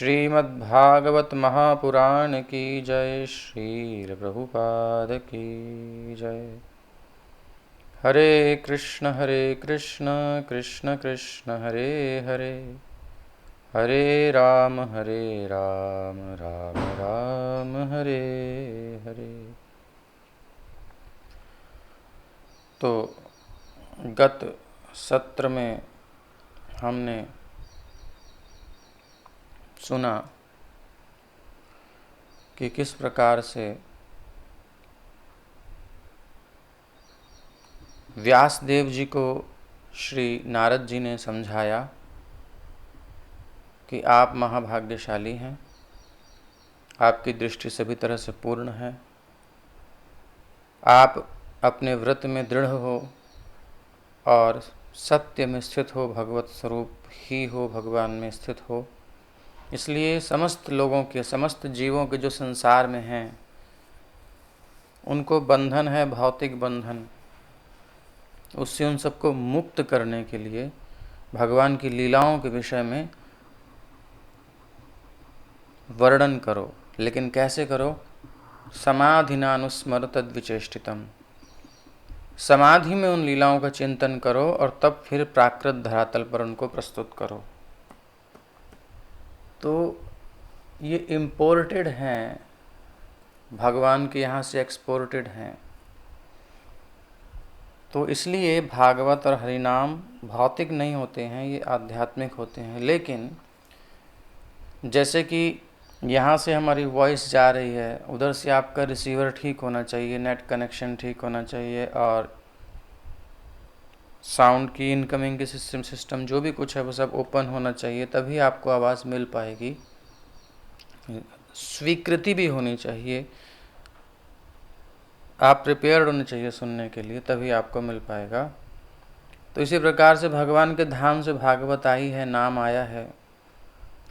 श्रीमद्भागवत महापुराण की जय। श्रील प्रभुपाद की जय। हरे कृष्ण कृष्ण कृष्ण हरे हरे, हरे राम राम राम हरे हरे। तो गत सत्र में हमने सुना कि किस प्रकार से व्यासदेव जी को श्री नारद जी ने समझाया कि आप महाभाग्यशाली हैं, आपकी दृष्टि सभी तरह से पूर्ण है, आप अपने व्रत में दृढ़ हो और सत्य में स्थित हो, भगवत स्वरूप ही हो, भगवान में स्थित हो। इसलिए समस्त लोगों के, समस्त जीवों के जो संसार में हैं उनको बंधन है, भौतिक बंधन, उससे उन सबको मुक्त करने के लिए भगवान की लीलाओं के विषय में वर्णन करो। लेकिन कैसे करो? समाधिनानुस्मर तद्विचेष्टितम। समाधि में उन लीलाओं का चिंतन करो और तब फिर प्राकृत धरातल पर उनको प्रस्तुत करो। तो ये इम्पोर्टेड हैं, भगवान के यहाँ से एक्सपोर्टेड हैं। तो इसलिए भागवत और हरिनाम भौतिक नहीं होते हैं, ये आध्यात्मिक होते हैं। लेकिन जैसे कि यहाँ से हमारी वॉइस जा रही है, उधर से आपका रिसीवर ठीक होना चाहिए, नेट कनेक्शन ठीक होना चाहिए और साउंड की इनकमिंग की सिस्टम जो भी कुछ है वो सब ओपन होना चाहिए, तभी आपको आवाज़ मिल पाएगी। स्वीकृति भी होनी चाहिए, आप प्रिपेयर्ड होने चाहिए सुनने के लिए, तभी आपको मिल पाएगा। तो इसी प्रकार से भगवान के धाम से भागवत आई है, नाम आया है,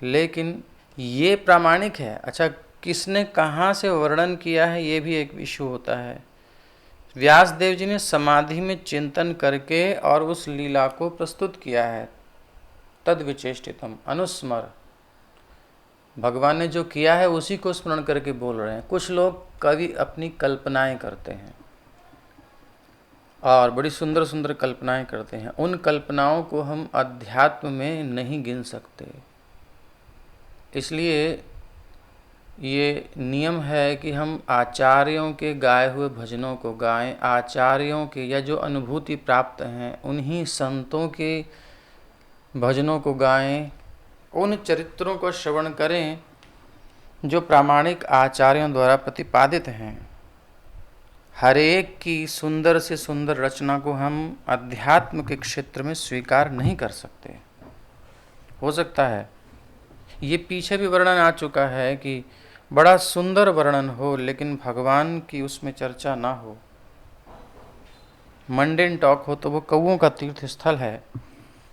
लेकिन ये प्रामाणिक है। अच्छा, किसने कहाँ से वर्णन किया है ये भी एक इशू होता है। व्यासदेव जी ने समाधि में चिंतन करके और उस लीला को प्रस्तुत किया है। तद विचेष्टितम, अनुस्मर। भगवान ने जो किया है उसी को स्मरण करके बोल रहे हैं। कुछ लोग कवि अपनी कल्पनाएं करते हैं और बड़ी सुंदर सुंदर कल्पनाएं करते हैं। उन कल्पनाओं को हम अध्यात्म में नहीं गिन सकते। इसलिए ये नियम है कि हम आचार्यों के गाए हुए भजनों को गाएं, आचार्यों के या जो अनुभूति प्राप्त हैं उन्हीं संतों के भजनों को गाएं, उन चरित्रों को श्रवण करें जो प्रामाणिक आचार्यों द्वारा प्रतिपादित हैं। हर एक की सुंदर से सुंदर रचना को हम अध्यात्म के क्षेत्र में स्वीकार नहीं कर सकते। हो सकता है ये पीछे भी वर्णन आ चुका है कि बड़ा सुंदर वर्णन हो लेकिन भगवान की उसमें चर्चा ना हो, मंडेन टॉक हो, तो वो कौओं का तीर्थ स्थल है।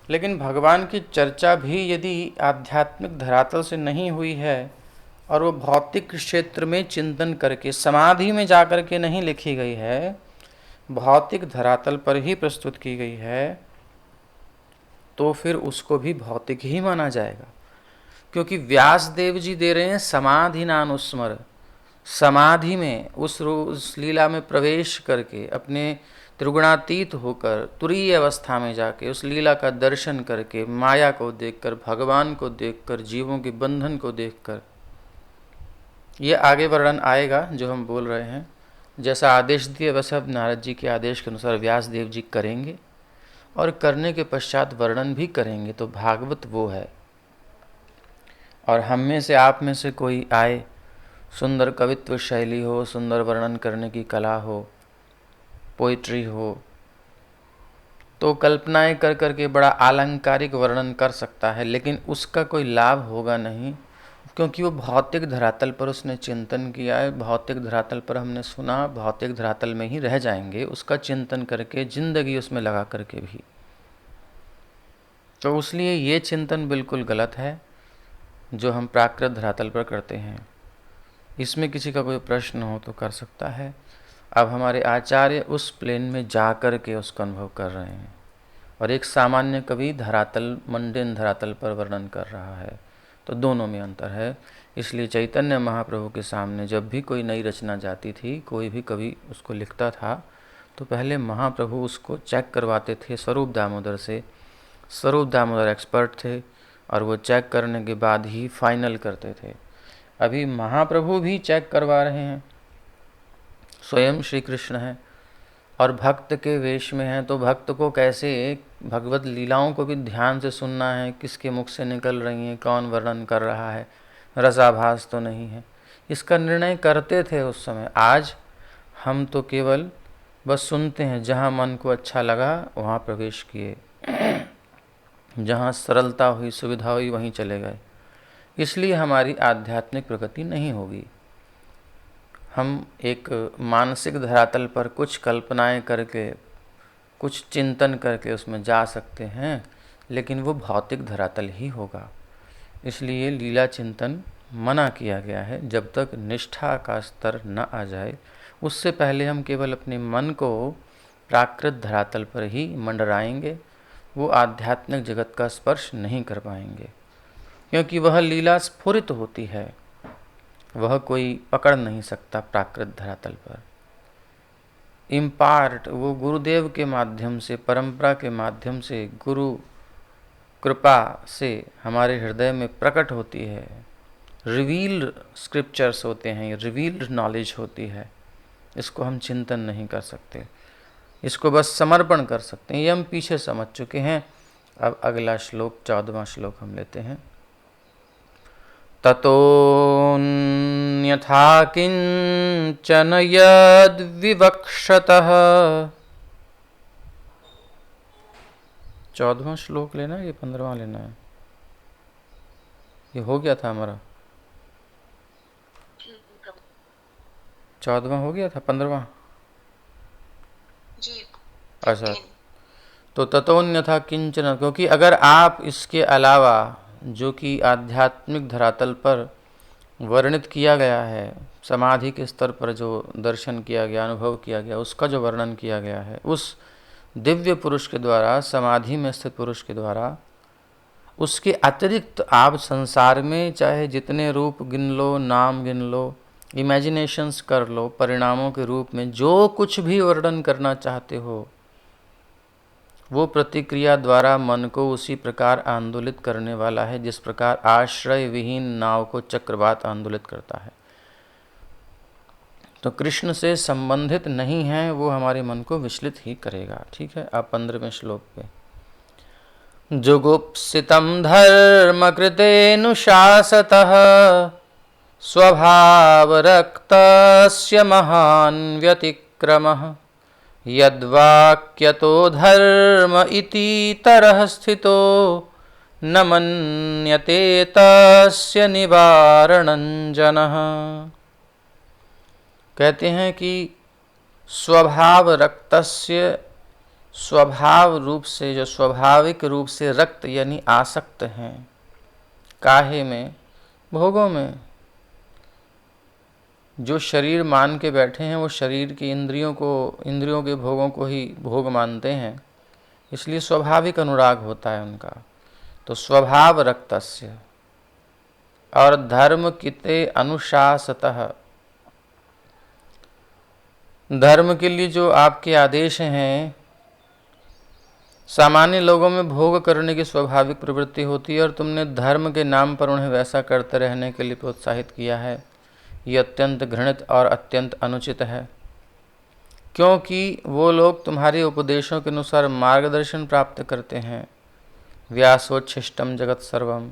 लेकिन भगवान की चर्चा भी यदि आध्यात्मिक धरातल से नहीं हुई है और वो भौतिक क्षेत्र में चिंतन करके समाधि में जाकर के नहीं लिखी गई है, भौतिक धरातल पर ही प्रस्तुत की गई है, तो फिर उसको भी भौतिक ही माना जाएगा। क्योंकि व्यासदेव जी दे रहे हैं समाधि नानुस्मर। समाधि में उस लीला में प्रवेश करके अपने त्रिगुणातीत होकर तुरीय अवस्था में जाके उस लीला का दर्शन करके, माया को देखकर, भगवान को देखकर, जीवों के बंधन को देखकर, ये आगे वर्णन आएगा जो हम बोल रहे हैं। जैसा आदेश दिए वैसा नारद जी के आदेश के अनुसार व्यासदेव जी करेंगे और करने के पश्चात वर्णन भी करेंगे। तो भागवत वो है। और हम में से, आप में से कोई आए, सुंदर कवित्व शैली हो, सुंदर वर्णन करने की कला हो, पोइट्री हो, तो कल्पनाएं कर करके बड़ा आलंकारिक वर्णन कर सकता है, लेकिन उसका कोई लाभ होगा नहीं, क्योंकि वो भौतिक धरातल पर उसने चिंतन किया है। भौतिक धरातल पर हमने सुना, भौतिक धरातल में ही रह जाएंगे उसका चिंतन करके, जिंदगी उसमें लगा करके भी। तो इसलिए ये चिंतन बिल्कुल गलत है जो हम प्राकृत धरातल पर करते हैं। इसमें किसी का कोई प्रश्न हो तो कर सकता है। अब हमारे आचार्य उस प्लेन में जा कर के उसका अनुभव कर रहे हैं और एक सामान्य कवि धरातल, मंडेन धरातल पर वर्णन कर रहा है। तो दोनों में अंतर है। इसलिए चैतन्य महाप्रभु के सामने जब भी कोई नई रचना जाती थी, कोई भी कवि उसको लिखता था, तो पहले महाप्रभु उसको चेक करवाते थे स्वरूप दामोदर से। स्वरूप दामोदर एक्सपर्ट थे और वो चेक करने के बाद ही फाइनल करते थे। अभी महाप्रभु भी चेक करवा रहे हैं, स्वयं श्री कृष्ण हैं और भक्त के वेश में हैं, तो भक्त को कैसे भगवत लीलाओं को भी ध्यान से सुनना है, किसके मुख से निकल रही हैं, कौन वर्णन कर रहा है, रसाभास तो नहीं है, इसका निर्णय करते थे उस समय। आज हम तो केवल बस सुनते हैं, जहाँ मन को अच्छा लगा वहाँ प्रवेश किए, जहाँ सरलता हुई, सुविधा हुई, वहीं चले गए। इसलिए हमारी आध्यात्मिक प्रगति नहीं होगी। हम एक मानसिक धरातल पर कुछ कल्पनाएं करके, कुछ चिंतन करके उसमें जा सकते हैं, लेकिन वो भौतिक धरातल ही होगा। इसलिए लीला चिंतन मना किया गया है। जब तक निष्ठा का स्तर न आ जाए, उससे पहले हम केवल अपने मन को प्राकृत धरातल पर ही मंडराएंगे, वो आध्यात्मिक जगत का स्पर्श नहीं कर पाएंगे, क्योंकि वह लीला स्फुरित होती है, वह कोई पकड़ नहीं सकता प्राकृत धरातल पर। इम्पार्ट वो गुरुदेव के माध्यम से, परंपरा के माध्यम से, गुरु कृपा से हमारे हृदय में प्रकट होती है। रिवील्ड स्क्रिप्चर्स होते हैं, रिवील्ड नॉलेज होती है। इसको हम चिंतन नहीं कर सकते, इसको बस समर्पण कर सकते हैं। ये हम पीछे समझ चुके हैं। अब अगला श्लोक, 14वां श्लोक हम लेते हैं। ततोऽन्यथा किंचन यद् विवक्षतः। 14वां श्लोक लेना है, ये 15वां लेना है? ये हो गया था हमारा, 14वां हो गया था, 15वां जी। अच्छा, तो ततोन्यथा किंचन, क्योंकि अगर आप इसके अलावा जो कि आध्यात्मिक धरातल पर वर्णित किया गया है, समाधि के स्तर पर जो दर्शन किया गया, अनुभव किया गया, उसका जो वर्णन किया गया है उस दिव्य पुरुष के द्वारा, समाधि में स्थित पुरुष के द्वारा, उसके अतिरिक्त आप संसार में चाहे जितने रूप गिन लो, नाम गिन लो, इमेजिनेशंस कर लो, परिणामों के रूप में जो कुछ भी वर्णन करना चाहते हो, वो प्रतिक्रिया द्वारा मन को उसी प्रकार आंदोलित करने वाला है जिस प्रकार आश्रय विहीन नाव को चक्रवात आंदोलित करता है। तो कृष्ण से संबंधित नहीं है, वो हमारे मन को विचलित ही करेगा। ठीक है, आप 15वें श्लोक पे। जुगुप्सितं धर्म कृतेनुशासतः स्वभावरक्तस्य महान् व्यतिक्रमः यद्वाक्यतो धर्म इति तरः स्थितो न मन्यते तस्य निवारणं जनः। कहते हैं कि स्वभाव रक्तस्य, स्वभाव रूप से, जो स्वाभाविक रूप से रक्त यानी आसक्त हैं, काहे में? भोगों में। जो शरीर मान के बैठे हैं वो शरीर की इंद्रियों के भोगों को ही भोग मानते हैं, इसलिए स्वाभाविक अनुराग होता है उनका। तो स्वभाव रक्तस्य और धर्म किते अनुशासतः, धर्म के लिए जो आपके आदेश हैं, सामान्य लोगों में भोग करने की स्वाभाविक प्रवृत्ति होती है और तुमने धर्म के नाम पर उन्हें वैसा करते रहने के लिए प्रोत्साहित किया है। ये अत्यंत घृणित और अत्यंत अनुचित है, क्योंकि वो लोग तुम्हारे उपदेशों के अनुसार मार्गदर्शन प्राप्त करते हैं। व्यासोच्छिष्टम जगत सर्वम,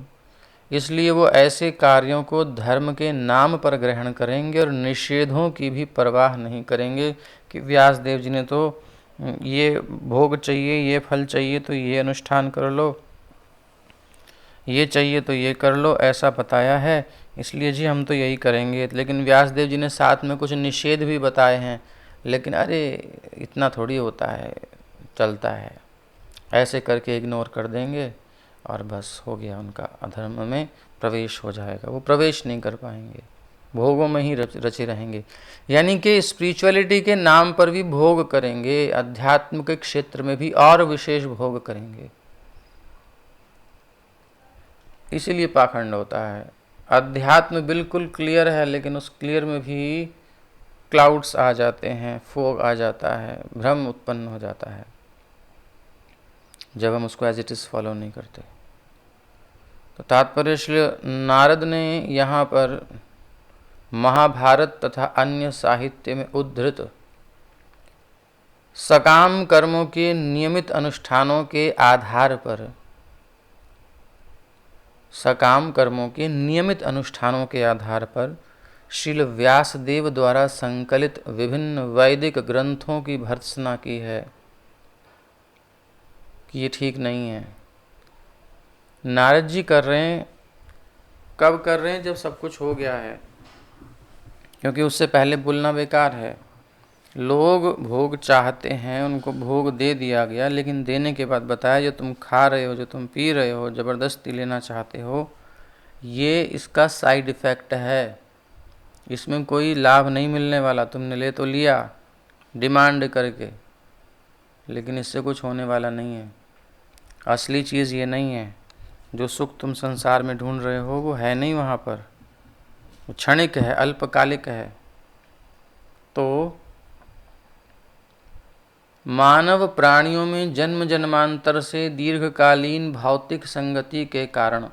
इसलिए वो ऐसे कार्यों को धर्म के नाम पर ग्रहण करेंगे और निषेधों की भी परवाह नहीं करेंगे कि व्यासदेव जी ने तो ये भोग चाहिए, ये फल चाहिए तो ये अनुष्ठान कर लो, ये चाहिए तो ये कर लो, ऐसा बताया है, इसलिए जी हम तो यही करेंगे। लेकिन व्यासदेव जी ने साथ में कुछ निषेध भी बताए हैं, लेकिन अरे इतना थोड़ी होता है, चलता है, ऐसे करके इग्नोर कर देंगे और बस हो गया, उनका अधर्म में प्रवेश हो जाएगा। वो प्रवेश नहीं कर पाएंगे, भोगों में ही रचे रहेंगे। यानी कि स्पिरिचुअलिटी के नाम पर भी भोग करेंगे, अध्यात्म के क्षेत्र में भी और विशेष भोग करेंगे। इसीलिए पाखंड होता है। अध्यात्म बिल्कुल क्लियर है, लेकिन उस क्लियर में भी क्लाउड्स आ जाते हैं, फोग आ जाता है, भ्रम उत्पन्न हो जाता है जब हम उसको एज इट इज़ फॉलो नहीं करते। तो तात्पर्य इसलिए नारद ने यहाँ पर महाभारत तथा अन्य साहित्य में उद्धृत सकाम कर्मों के नियमित अनुष्ठानों के आधार पर, सकाम कर्मों के नियमित अनुष्ठानों के आधार पर श्रील व्यासदेव द्वारा संकलित विभिन्न वैदिक ग्रंथों की भर्त्सना की है कि ये ठीक नहीं है। नारद जी कर रहे हैं, कब कर रहे हैं? जब सब कुछ हो गया है, क्योंकि उससे पहले बोलना बेकार है। लोग भोग चाहते हैं, उनको भोग दे दिया गया, लेकिन देने के बाद बताया जो तुम खा रहे हो, जो तुम पी रहे हो, ज़बरदस्ती लेना चाहते हो, ये इसका साइड इफ़ेक्ट है, इसमें कोई लाभ नहीं मिलने वाला। तुमने ले तो लिया डिमांड करके, लेकिन इससे कुछ होने वाला नहीं है। असली चीज़ ये नहीं है। जो सुख तुम संसार में ढूंढ रहे हो वो है नहीं वहाँ पर, वो क्षणिक है, अल्पकालिक है। तो मानव प्राणियों में जन्म जन्मांतर से दीर्घकालीन भौतिक संगति के कारण,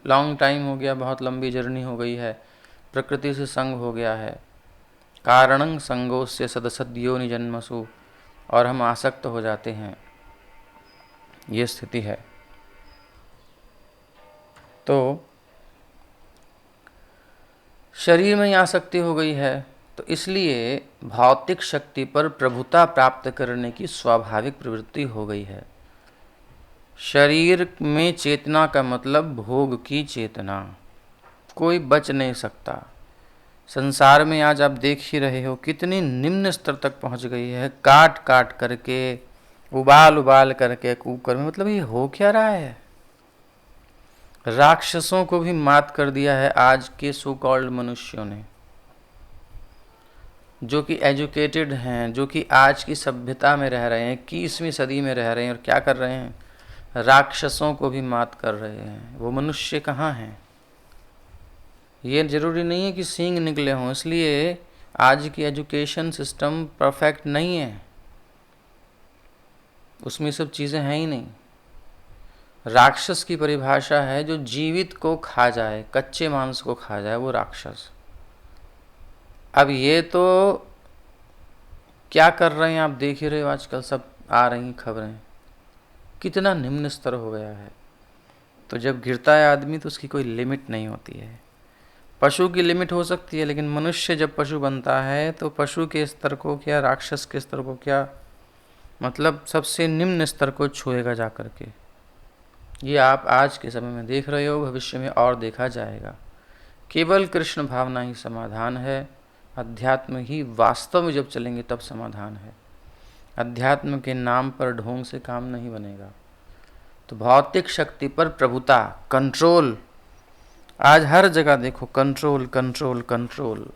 लॉन्ग टाइम हो गया, बहुत लंबी जर्नी हो गई है, प्रकृति से संग हो गया है, कारणं संगोस्य सदसद्यो निजन्मसु, और हम आसक्त हो जाते हैं, ये स्थिति है। तो शरीर में आसक्ति हो गई है, तो इसलिए भौतिक शक्ति पर प्रभुता प्राप्त करने की स्वाभाविक प्रवृत्ति हो गई है। शरीर में चेतना का मतलब भोग की चेतना, कोई बच नहीं सकता। संसार में आज आप देख ही रहे हो कितनी निम्न स्तर तक पहुंच गई है, काट काट करके, उबाल उबाल करके, कुकर में। मतलब ये हो क्या रहा है? राक्षसों को भी मात कर दिया है आज के सो कॉल्ड मनुष्यों ने, जो कि एजुकेटेड हैं, जो कि आज की सभ्यता में रह रहे हैं, 21वीं सदी में रह रहे हैं, और क्या कर रहे हैं? राक्षसों को भी मात कर रहे हैं। वो मनुष्य कहाँ हैं? ये जरूरी नहीं है कि सींग निकले हों, इसलिए आज की एजुकेशन सिस्टम परफेक्ट नहीं है, उसमें सब चीज़ें हैं ही नहीं। राक्षस की परिभाषा है जो जीवित को खा जाए, कच्चे मांस को खा जाए, वो राक्षस। अब ये तो क्या कर रहे हैं आप देख ही रहे हो, आजकल सब आ रही खबरें, कितना निम्न स्तर हो गया है। तो जब गिरता है आदमी तो उसकी कोई लिमिट नहीं होती है। पशु की लिमिट हो सकती है, लेकिन मनुष्य जब पशु बनता है तो पशु के स्तर को क्या, राक्षस के स्तर को क्या, मतलब सबसे निम्न स्तर को छुएगा जा कर के। ये आप आज के समय में देख रहे हो, भविष्य में और देखा जाएगा। केवल कृष्ण भावना ही समाधान है। अध्यात्म ही वास्तव में जब चलेंगे तब समाधान है। अध्यात्म के नाम पर ढोंग से काम नहीं बनेगा। तो भौतिक शक्ति पर प्रभुता, कंट्रोल, आज हर जगह देखो कंट्रोल कंट्रोल कंट्रोल,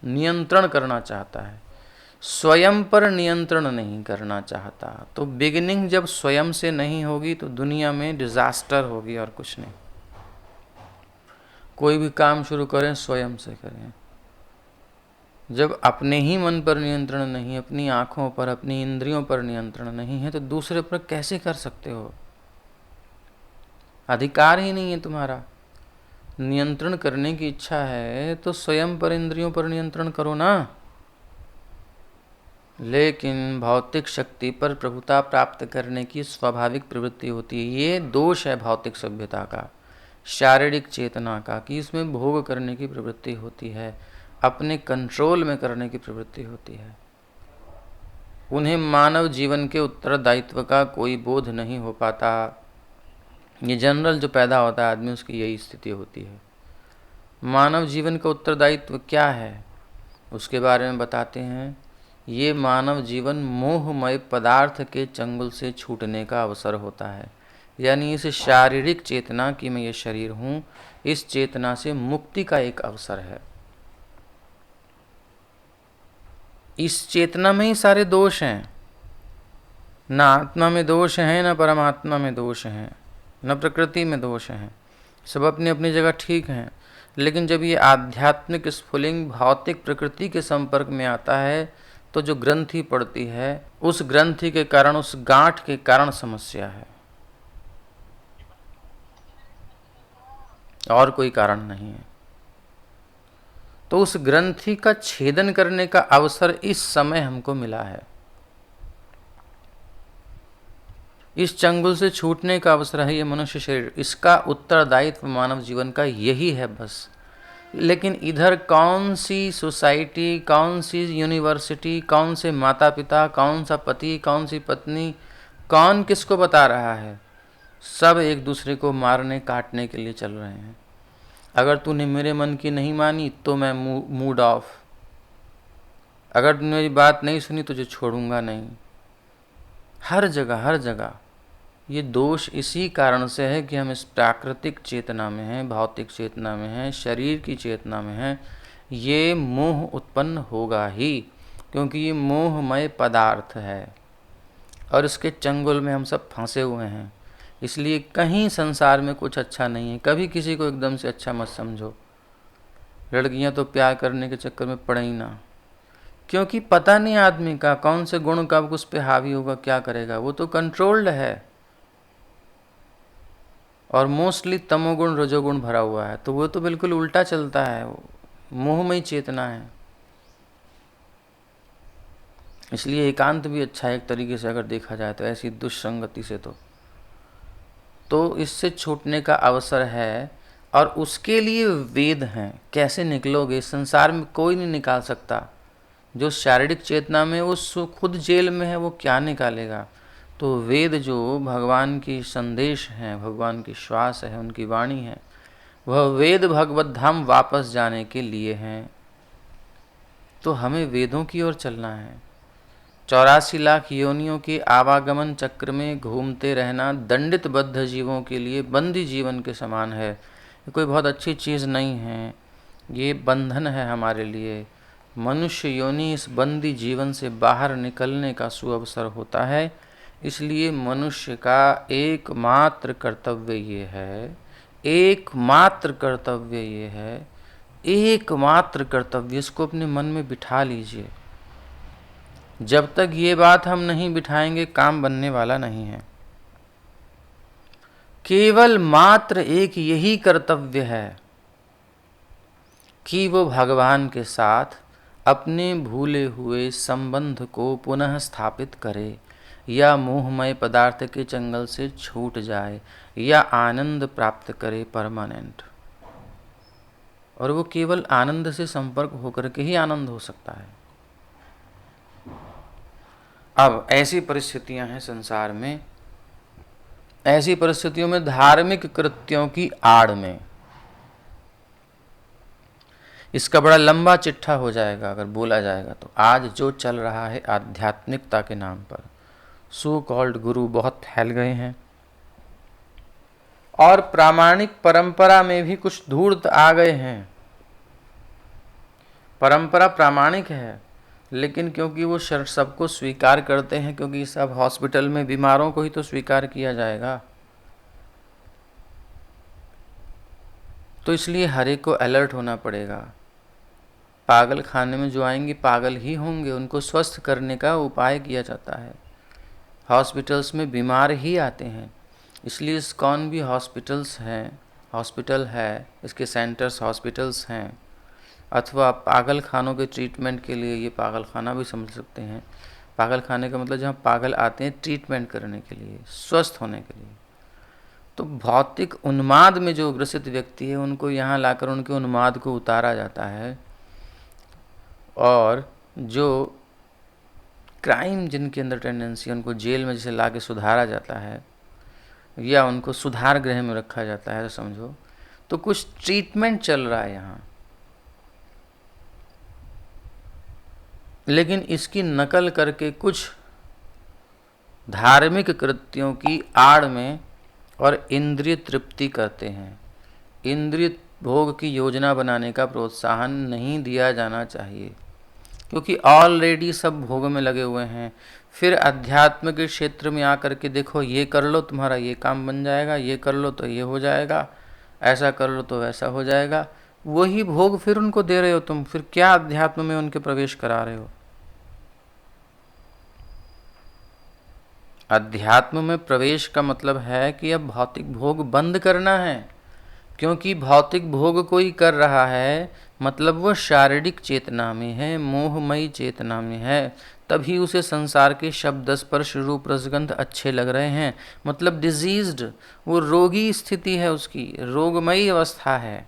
नियंत्रण करना चाहता है, स्वयं पर नियंत्रण नहीं करना चाहता। तो बिगिनिंग जब स्वयं से नहीं होगी तो दुनिया में डिजास्टर होगी और कुछ नहीं। कोई भी काम शुरू करें स्वयं से करें। जब अपने ही मन पर नियंत्रण नहीं, अपनी आँखों पर, अपनी इंद्रियों पर नियंत्रण नहीं है, तो दूसरे पर कैसे कर सकते हो? अधिकार ही नहीं है तुम्हारा। नियंत्रण करने की इच्छा है तो स्वयं पर, इंद्रियों पर नियंत्रण करो ना। लेकिन भौतिक शक्ति पर प्रभुता प्राप्त करने की स्वाभाविक प्रवृत्ति होती है। ये दोष है भौतिक सभ्यता का, शारीरिक चेतना का, कि इसमें भोग करने की प्रवृत्ति होती है, अपने कंट्रोल में करने की प्रवृत्ति होती है। उन्हें मानव जीवन के उत्तरदायित्व का कोई बोध नहीं हो पाता। ये जनरल जो पैदा होता है आदमी, उसकी यही स्थिति होती है। मानव जीवन का उत्तरदायित्व क्या है उसके बारे में बताते हैं। ये मानव जीवन मोहमय पदार्थ के चंगुल से छूटने का अवसर होता है, यानी इस शारीरिक चेतना कि मैं ये शरीर हूँ, इस चेतना से मुक्ति का एक अवसर है। इस चेतना में ही सारे दोष हैं। ना आत्मा में दोष हैं, न परमात्मा में दोष हैं, न प्रकृति में दोष हैं। सब अपनी अपनी जगह ठीक हैं, लेकिन जब ये आध्यात्मिक स्फुलिंग भौतिक प्रकृति के संपर्क में आता है तो जो ग्रंथि पड़ती है, उस ग्रंथि के कारण, उस गांठ के कारण समस्या है, और कोई कारण नहीं है। तो उस ग्रंथि का छेदन करने का अवसर इस समय हमको मिला है, इस चंगुल से छूटने का अवसर है ये मनुष्य शरीर। इसका उत्तरदायित्व मानव जीवन का यही है बस। लेकिन इधर कौन सी सोसाइटी, कौन सी यूनिवर्सिटी, कौन से माता पिता, कौन सा पति, कौन सी पत्नी, कौन किसको बता रहा है? सब एक दूसरे को मारने काटने के लिए चल रहे हैं। अगर तूने मेरे मन की नहीं मानी तो मैं मूड ऑफ, अगर तूने मेरी बात नहीं सुनी तुझे छोड़ूंगा नहीं। हर जगह ये दोष इसी कारण से है कि हम इस प्राकृतिक चेतना में हैं, भौतिक चेतना में हैं, शरीर की चेतना में हैं। ये मोह उत्पन्न होगा ही, क्योंकि ये मोहमय पदार्थ है और इसके चंगुल में हम सब फंसे हुए हैं। इसलिए कहीं संसार में कुछ अच्छा नहीं है। कभी किसी को एकदम से अच्छा मत समझो। लड़कियां तो प्यार करने के चक्कर में पड़े ही ना, क्योंकि पता नहीं आदमी का कौन से गुण कब उस पर हावी होगा, क्या करेगा। वो तो कंट्रोल्ड है और मोस्टली तमोगुण रजोगुण भरा हुआ है, तो वो तो बिल्कुल उल्टा चलता है, मोहमयी चेतना है। इसलिए एकांत भी अच्छा है एक तरीके से अगर देखा जाए तो, ऐसी दुष्संगति से तो इससे छूटने का अवसर है और उसके लिए वेद हैं। कैसे निकलोगे? संसार में कोई नहीं निकाल सकता। जो शारीरिक चेतना में वो खुद जेल में है, वो क्या निकालेगा? तो वेद जो भगवान की संदेश हैं, भगवान की श्वास है, उनकी वाणी है, वह वेद भगवत धाम वापस जाने के लिए हैं। तो हमें वेदों की ओर चलना है। 84 लाख योनियों के आवागमन चक्र में घूमते रहना दंडित बद्ध जीवों के लिए बंदी जीवन के समान है। ये कोई बहुत अच्छी चीज़ नहीं है, ये बंधन है हमारे लिए। मनुष्य योनि इस बंदी जीवन से बाहर निकलने का सुअवसर होता है। इसलिए मनुष्य का एकमात्र कर्तव्य ये है, एकमात्र कर्तव्य ये है, एकमात्र कर्तव्य, इसको अपने मन में बिठा लीजिए। जब तक ये बात हम नहीं बिठाएंगे काम बनने वाला नहीं है। केवल मात्र एक यही कर्तव्य है कि वो भगवान के साथ अपने भूले हुए संबंध को पुनः स्थापित करे, या मोहमय पदार्थ के चंगल से छूट जाए, या आनंद प्राप्त करे परमानेंट। और वो केवल आनंद से संपर्क होकर के ही आनंद हो सकता है। अब ऐसी परिस्थितियां हैं संसार में, ऐसी परिस्थितियों में धार्मिक कृत्यों की आड़ में, इसका बड़ा लंबा चिट्ठा हो जाएगा अगर बोला जाएगा तो। आज जो चल रहा है आध्यात्मिकता के नाम पर, सो कॉल्ड गुरु बहुत फैल गए हैं और प्रामाणिक परंपरा में भी कुछ धूर्त आ गए हैं। परंपरा प्रामाणिक है, लेकिन क्योंकि वो सबको स्वीकार करते हैं, क्योंकि सब हॉस्पिटल में बीमारों को ही तो स्वीकार किया जाएगा, तो इसलिए हर एक को अलर्ट होना पड़ेगा। पागल खाने में जो आएंगे पागल ही होंगे, उनको स्वस्थ करने का उपाय किया जाता है। हॉस्पिटल्स में बीमार ही आते हैं, इसलिए इस्कॉन भी हॉस्पिटल्स हैं, हॉस्पिटल है, इसके सेंटर्स हॉस्पिटल्स हैं। अथवा पागल खानों के ट्रीटमेंट के लिए ये पागल खाना भी समझ सकते हैं। पागल खाने का मतलब जहाँ पागल आते हैं ट्रीटमेंट करने के लिए, स्वस्थ होने के लिए। तो भौतिक उन्माद में जो ग्रसित व्यक्ति है उनको यहाँ लाकर उनके उन्माद को उतारा जाता है, और जो क्राइम जिनके अंदर टेंडेंसी है उनको जेल में जैसे ला के सुधारा जाता है, या उनको सुधार गृह में रखा जाता है, तो समझो तो कुछ ट्रीटमेंट चल रहा है यहाँ। लेकिन इसकी नकल करके कुछ धार्मिक कृत्यों की आड़ में और इंद्रिय तृप्ति करते हैं। इंद्रिय भोग की योजना बनाने का प्रोत्साहन नहीं दिया जाना चाहिए, क्योंकि ऑलरेडी सब भोग में लगे हुए हैं। फिर अध्यात्म के क्षेत्र में आकर के देखो, ये कर लो तुम्हारा ये काम बन जाएगा, ये कर लो तो ये हो जाएगा, ऐसा कर लो तो वैसा हो जाएगा। वही भोग फिर उनको दे रहे हो तुम, फिर क्या अध्यात्म में उनके प्रवेश करा रहे हो? अध्यात्म में प्रवेश का मतलब है कि अब भौतिक भोग बंद करना है, क्योंकि भौतिक भोग कोई कर रहा है मतलब वो शारीरिक चेतना में है, मोहमयी चेतना में है, तभी उसे संसार के शब्द स्पर्श रूप रसगंध अच्छे लग रहे हैं। मतलब डिजीज्ड, वो रोगी स्थिति है, उसकी रोगमयी अवस्था है,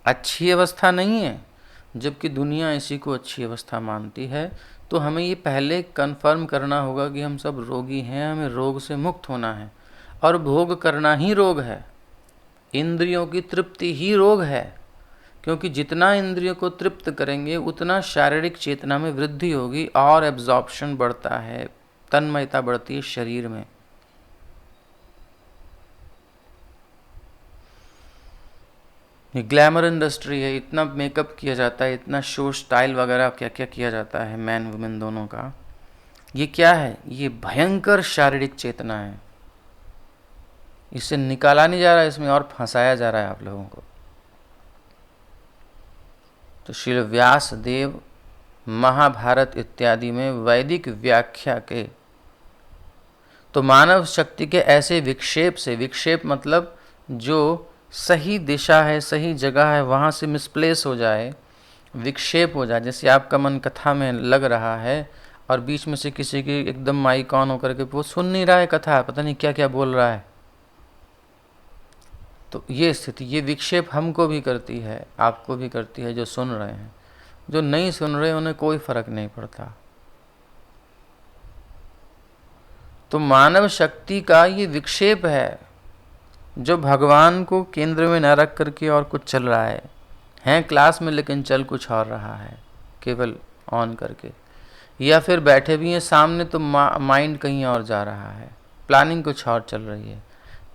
अच्छी अवस्था नहीं है। जबकि दुनिया इसी को अच्छी अवस्था मानती है। तो हमें ये पहले कंफर्म करना होगा कि हम सब रोगी हैं, हमें रोग से मुक्त होना है, और भोग करना ही रोग है। इंद्रियों की तृप्ति ही रोग है, क्योंकि जितना इंद्रियों को तृप्त करेंगे उतना शारीरिक चेतना में वृद्धि होगी और एब्जॉर्प्शन बढ़ता है, तन्मयता बढ़ती है शरीर में। ये ग्लैमर इंडस्ट्री है, इतना मेकअप किया जाता है, इतना शो स्टाइल वगैरह क्या क्या किया जाता है मैन वुमेन दोनों का। ये क्या है? ये भयंकर शारीरिक चेतना है। इससे निकाला नहीं जा रहा है, इसमें और फंसाया जा रहा है आप लोगों को। तो श्री व्यास देव महाभारत इत्यादि में वैदिक व्याख्या के, तो मानव शक्ति के ऐसे विक्षेप से, विक्षेप मतलब जो सही दिशा है, सही जगह है, वहाँ से मिसप्लेस हो जाए, विक्षेप हो जाए। जैसे आपका मन कथा में लग रहा है और बीच में से किसी की एकदम माइक ऑन होकर के वो सुन नहीं रहा है कथा, पता नहीं क्या क्या बोल रहा है। तो ये स्थिति, ये विक्षेप हमको भी करती है, आपको भी करती है, जो सुन रहे हैं। जो नहीं सुन रहे उन्हें कोई फर्क नहीं पड़ता। तो मानव शक्ति का ये विक्षेप है, जो भगवान को केंद्र में न रख करके और कुछ चल रहा है। हैं क्लास में लेकिन चल कुछ और रहा है, केवल ऑन करके, या फिर बैठे भी हैं सामने तो माइंड कहीं और जा रहा है, प्लानिंग कुछ और चल रही है।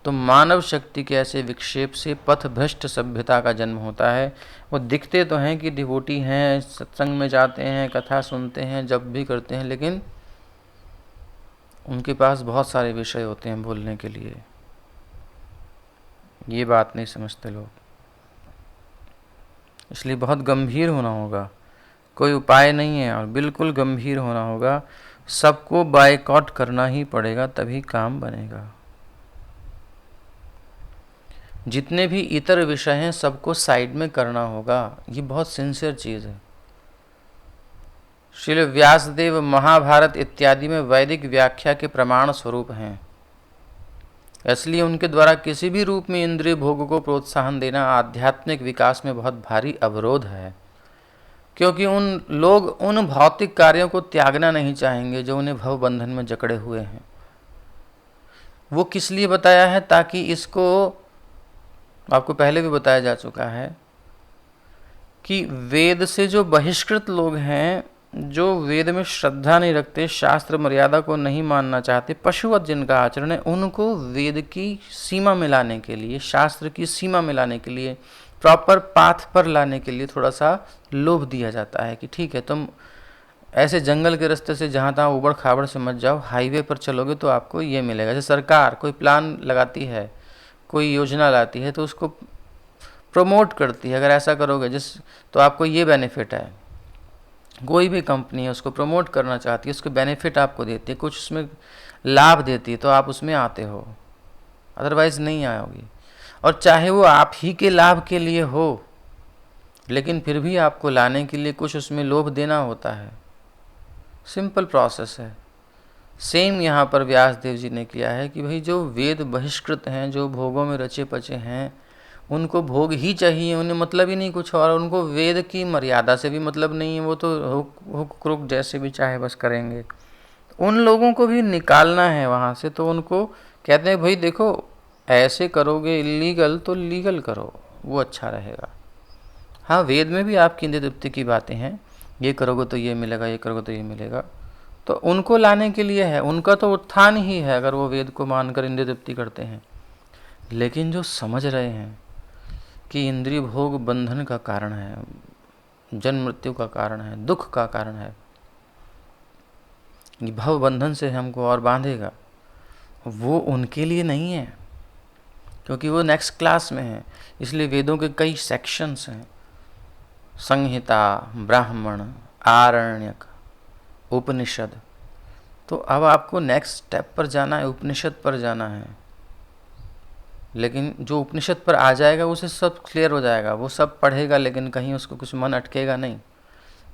तो मानव शक्ति के ऐसे विक्षेप से पथ भ्रष्ट सभ्यता का जन्म होता है। वो दिखते तो हैं कि डिवोटी हैं, सत्संग में जाते हैं, कथा सुनते हैं, जब भी करते हैं, लेकिन उनके पास बहुत सारे विषय होते हैं बोलने के लिए। ये बात नहीं समझते लोग, इसलिए बहुत गंभीर होना होगा। कोई उपाय नहीं है, और बिल्कुल गंभीर होना होगा। सबको बायकॉट करना ही पड़ेगा, तभी काम बनेगा। जितने भी इतर विषय हैं सबको साइड में करना होगा। ये बहुत सिंसियर चीज़ है। श्री व्यासदेव महाभारत इत्यादि में वैदिक व्याख्या के प्रमाण स्वरूप हैं, इसलिए उनके द्वारा किसी भी रूप में इंद्रिय भोग को प्रोत्साहन देना आध्यात्मिक विकास में बहुत भारी अवरोध है। क्योंकि उन लोग उन भौतिक कार्यों को त्यागना नहीं चाहेंगे जो उन्हें भव बंधन में जकड़े हुए हैं। वो किस लिए बताया है? ताकि इसको आपको पहले भी बताया जा चुका है कि वेद से जो बहिष्कृत लोग हैं, जो वेद में श्रद्धा नहीं रखते, शास्त्र मर्यादा को नहीं मानना चाहते, पशुवत जिनका आचरण है, उनको वेद की सीमा में लाने के लिए, शास्त्र की सीमा में लाने के लिए, प्रॉपर पाथ पर लाने के लिए थोड़ा सा लोभ दिया जाता है कि ठीक है, तुम ऐसे जंगल के रास्ते से जहाँ तहाँ उबड़ खाबड़ से मत जाओ, हाईवे पर चलोगे तो आपको ये मिलेगा। जैसे सरकार कोई प्लान लगाती है, कोई योजना लाती है, तो उसको प्रमोट करती है, अगर ऐसा करोगे तो आपको ये बेनिफिट है। कोई भी कंपनी है उसको प्रमोट करना चाहती है, उसके बेनिफिट आपको देती है, कुछ उसमें लाभ देती है, तो आप उसमें आते हो, अदरवाइज नहीं आओगी। और चाहे वो आप ही के लाभ के लिए हो, लेकिन फिर भी आपको लाने के लिए कुछ उसमें लोभ देना होता है। सिंपल प्रोसेस है। सेम यहाँ पर व्यासदेव जी ने किया है कि भाई जो वेद बहिष्कृत हैं, जो भोगों में रचे पचे हैं, उनको भोग ही चाहिए, उन्हें मतलब ही नहीं कुछ और, उनको वेद की मर्यादा से भी मतलब नहीं है, वो तो हुक क्रुक जैसे भी चाहे बस करेंगे। उन लोगों को भी निकालना है वहाँ से, तो उनको कहते हैं भाई देखो, ऐसे करोगे इलीगल तो लीगल करो, वो अच्छा रहेगा। हाँ, वेद में भी आपकी इंद्रिय तृप्ति की बातें हैं, ये करोगे तो ये मिलेगा, ये करोगे तो ये मिलेगा, तो उनको लाने के लिए है, उनका तो उत्थान ही है अगर वो वेद को मानकर इंद्रिय तृप्ति करते हैं। लेकिन जो समझ रहे हैं कि इंद्रिय भोग बंधन का कारण है, जन्म मृत्यु का कारण है, दुख का कारण है, भव बंधन से हमको और बांधेगा, वो उनके लिए नहीं है। क्योंकि वो नेक्स्ट क्लास में है। इसलिए वेदों के कई सेक्शंस हैं, संहिता, ब्राह्मण, आरण्यक, उपनिषद। तो अब आपको नेक्स्ट स्टेप पर जाना है, उपनिषद पर जाना है। लेकिन जो उपनिषद पर आ जाएगा उसे सब क्लियर हो जाएगा, वो सब पढ़ेगा, लेकिन कहीं उसको कुछ मन अटकेगा नहीं।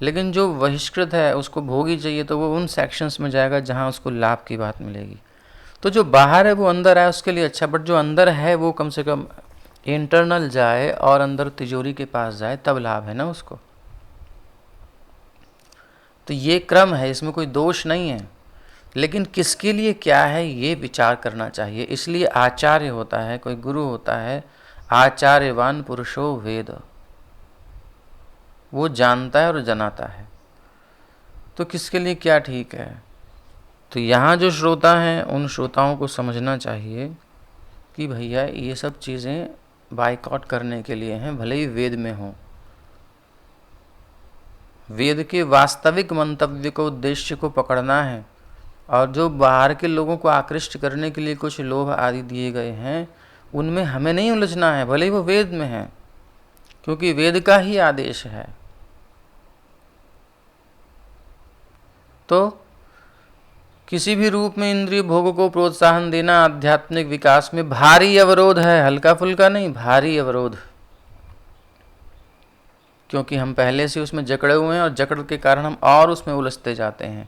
लेकिन जो बहिष्कृत है उसको भोग ही चाहिए, तो वो उन सेक्शंस में जाएगा जहाँ उसको लाभ की बात मिलेगी। तो जो बाहर है वो अंदर आए उसके लिए अच्छा, बट जो अंदर है वो कम से कम इंटरनल जाए और अंदर तिजोरी के पास जाए, तब लाभ है ना उसको। तो ये क्रम है, इसमें कोई दोष नहीं है। लेकिन किसके लिए क्या है ये विचार करना चाहिए। इसलिए आचार्य होता है, कोई गुरु होता है, आचार्यवान पुरुषो वेद, वो जानता है और जनाता है। तो किसके लिए क्या ठीक है। तो यहाँ जो श्रोता हैं उन श्रोताओं को समझना चाहिए कि भैया ये सब चीज़ें बाइकआउट करने के लिए हैं, भले ही वेद में हो। वेद के वास्तविक मंतव्य को, उद्देश्य को पकड़ना है। और जो बाहर के लोगों को आकृष्ट करने के लिए कुछ लोभ आदि दिए गए हैं, उनमें हमें नहीं उलझना है, भले ही वो वेद में है, क्योंकि वेद का ही आदेश है। तो किसी भी रूप में इंद्रिय भोग को प्रोत्साहन देना आध्यात्मिक विकास में भारी अवरोध है, हल्का फुल्का नहीं, भारी अवरोध। क्योंकि हम पहले से उसमें जकड़े हुए हैं और जकड़ के कारण हम और उसमें उलझते जाते हैं,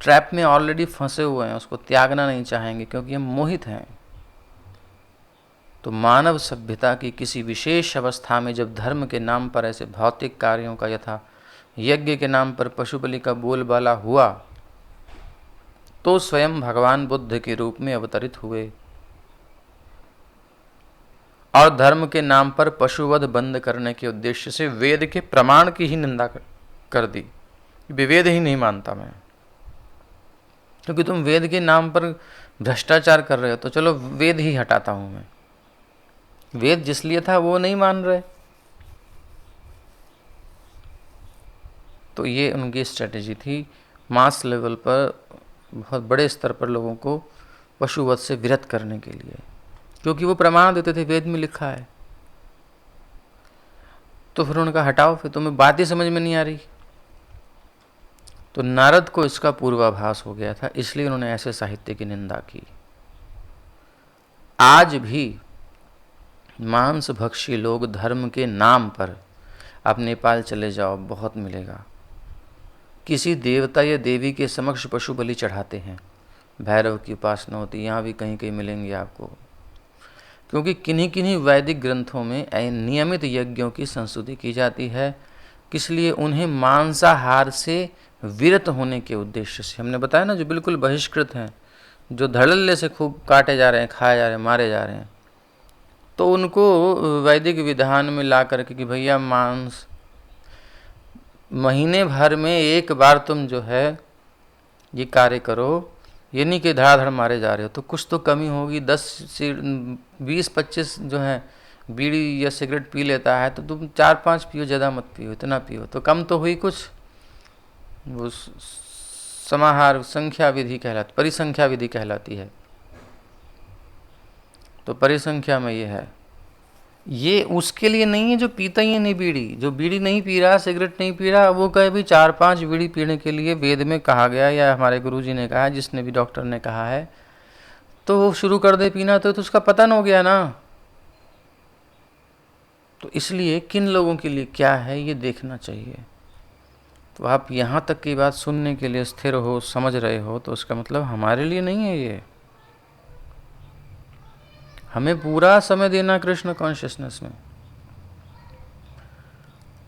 ट्रैप में ऑलरेडी फंसे हुए हैं, उसको त्यागना नहीं चाहेंगे क्योंकि हम मोहित हैं। तो मानव सभ्यता की किसी विशेष अवस्था में जब धर्म के नाम पर ऐसे भौतिक कार्यों का, यथा यज्ञ के नाम पर पशु बलि का बोलबाला हुआ, तो स्वयं भगवान बुद्ध के रूप में अवतरित हुए और धर्म के नाम पर पशुवध बंद करने के उद्देश्य से वेद के प्रमाण की ही निंदा कर दी। वेद ही नहीं मानता मैं, क्योंकि तुम वेद के नाम पर भ्रष्टाचार कर रहे हो, तो चलो वेद ही हटाता हूं मैं। वेद जिस लिए था वो नहीं मान रहे। तो ये उनकी स्ट्रेटेजी थी, मास लेवल पर, बहुत बड़े स्तर पर लोगों को पशुवध से विरत करने के लिए, क्योंकि वो प्रमाण देते थे वेद में लिखा है। तो फिर उनका हटाओ, फिर तुम्हें बात ही समझ में नहीं आ रही। तो नारद को इसका पूर्वाभास हो गया था, इसलिए उन्होंने ऐसे साहित्य की निंदा की। आज भी मांस भक्षी लोग धर्म के नाम पर, आप नेपाल चले जाओ बहुत मिलेगा, किसी देवता या देवी के समक्ष पशु बलि चढ़ाते हैं, भैरव की उपासना होती है, यहाँ भी कहीं कहीं मिलेंगे आपको। क्योंकि किन्हीं किन्हीं वैदिक ग्रंथों में नियमित यज्ञों की संस्तुति की जाती है, किसलिए उन्हें मांसाहार से विरत होने के उद्देश्य से। हमने बताया ना, जो बिल्कुल बहिष्कृत हैं, जो धड़ल्ले से खूब काटे जा रहे हैं, खाए जा रहे हैं, मारे जा रहे हैं, तो उनको वैदिक विधान में ला करके कि भैया मांस महीने भर में एक बार तुम जो है ये कार्य करो, ये नहीं कि धड़ाधड़ मारे जा रहे हो, तो कुछ तो कमी होगी। 10 से 20-25 जो है बीड़ी या सिगरेट पी लेता है, तो तुम 4-5 पियो, ज़्यादा मत पियो, इतना पियो, तो कम तो हुई कुछ। वो समाहार संख्या विधि कहलाती, परिसंख्या विधि कहलाती है। तो परिसंख्या में ये है, ये उसके लिए नहीं है जो पीता ही नहीं बीड़ी। जो बीड़ी नहीं पी रहा, सिगरेट नहीं पी रहा, वो कहे भी 4-5 बीड़ी पीने के लिए वेद में कहा गया, या हमारे गुरुजी ने कहा, जिसने भी डॉक्टर ने कहा है, तो वो शुरू कर दे पीना, तो उसका पतन हो गया ना। तो इसलिए किन लोगों के लिए क्या है ये देखना चाहिए। तो आप यहाँ तक की बात सुनने के लिए स्थिर हो, समझ रहे हो, तो उसका मतलब हमारे लिए नहीं है ये। हमें पूरा समय देना कृष्ण कॉन्शियसनेस में।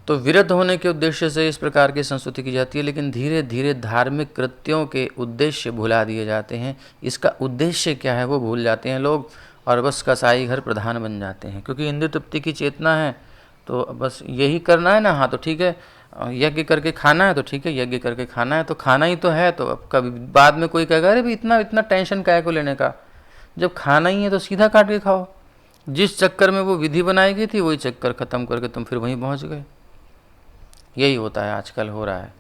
तो विरत होने के उद्देश्य से इस प्रकार की संस्तुति की जाती है, लेकिन धीरे धीरे धार्मिक कृत्यों के उद्देश्य भुला दिए जाते हैं। इसका उद्देश्य क्या है वो भूल जाते हैं लोग, और बस कसाई घर प्रधान बन जाते हैं। क्योंकि इंद्रिय तृप्ति की चेतना है, तो बस यही करना है ना, हाँ तो ठीक है, यज्ञ करके खाना है तो ठीक है, यज्ञ करके खाना है तो खाना ही तो है। तो अब कभी बाद में कोई कहेगा अरे भाई इतना इतना टेंशन काय को लेने का, जब खाना ही है तो सीधा काट के खाओ। जिस चक्कर में वो विधि बनाई गई थी वही चक्कर ख़त्म करके तुम फिर वहीं पहुंच गए। यही होता है, आजकल हो रहा है।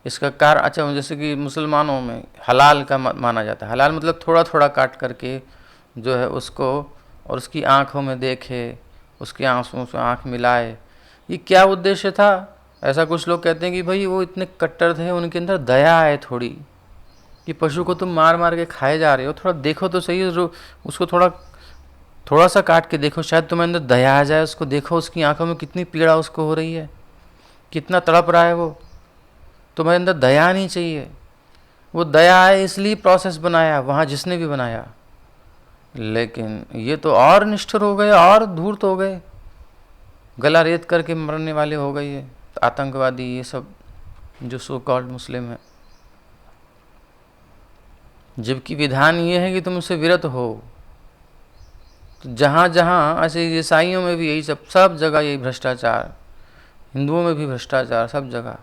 इसका कारण, अच्छा जैसे कि मुसलमानों में हलाल का माना जाता है। हलाल मतलब थोड़ा थोड़ा काट करके जो है उसको और उसकी आँखों में देखे, उसके आंसुओं से आँख मिलाए। ये क्या उद्देश्य था? ऐसा कुछ लोग कहते हैं कि भाई वो इतने कट्टर थे, उनके अंदर दया है थोड़ी, कि पशु को तुम मार मार के खाए जा रहे हो, थोड़ा देखो तो सही, उसको थोड़ा सा काट के देखो, शायद तुम्हारे अंदर दया आ जाए। उसको देखो, उसकी आंखों में कितनी पीड़ा उसको हो रही है, कितना तड़प रहा है वो। तुम्हारे अंदर दया नहीं चाहिए। वो दया है इसलिए प्रोसेस बनाया वहाँ जिसने भी बनाया। लेकिन ये तो और निष्ठुर हो गए और धूर्त हो गए, गला रेत करके मरने वाले हो गए ये आतंकवादी, ये सब जो सो कॉल्ड मुस्लिम है। जबकि विधान ये है कि तुम उससे विरत हो। तो जहाँ जहाँ ऐसे ईसाइयों में भी यही सब जगह यही भ्रष्टाचार, हिंदुओं में भी भ्रष्टाचार, सब जगह।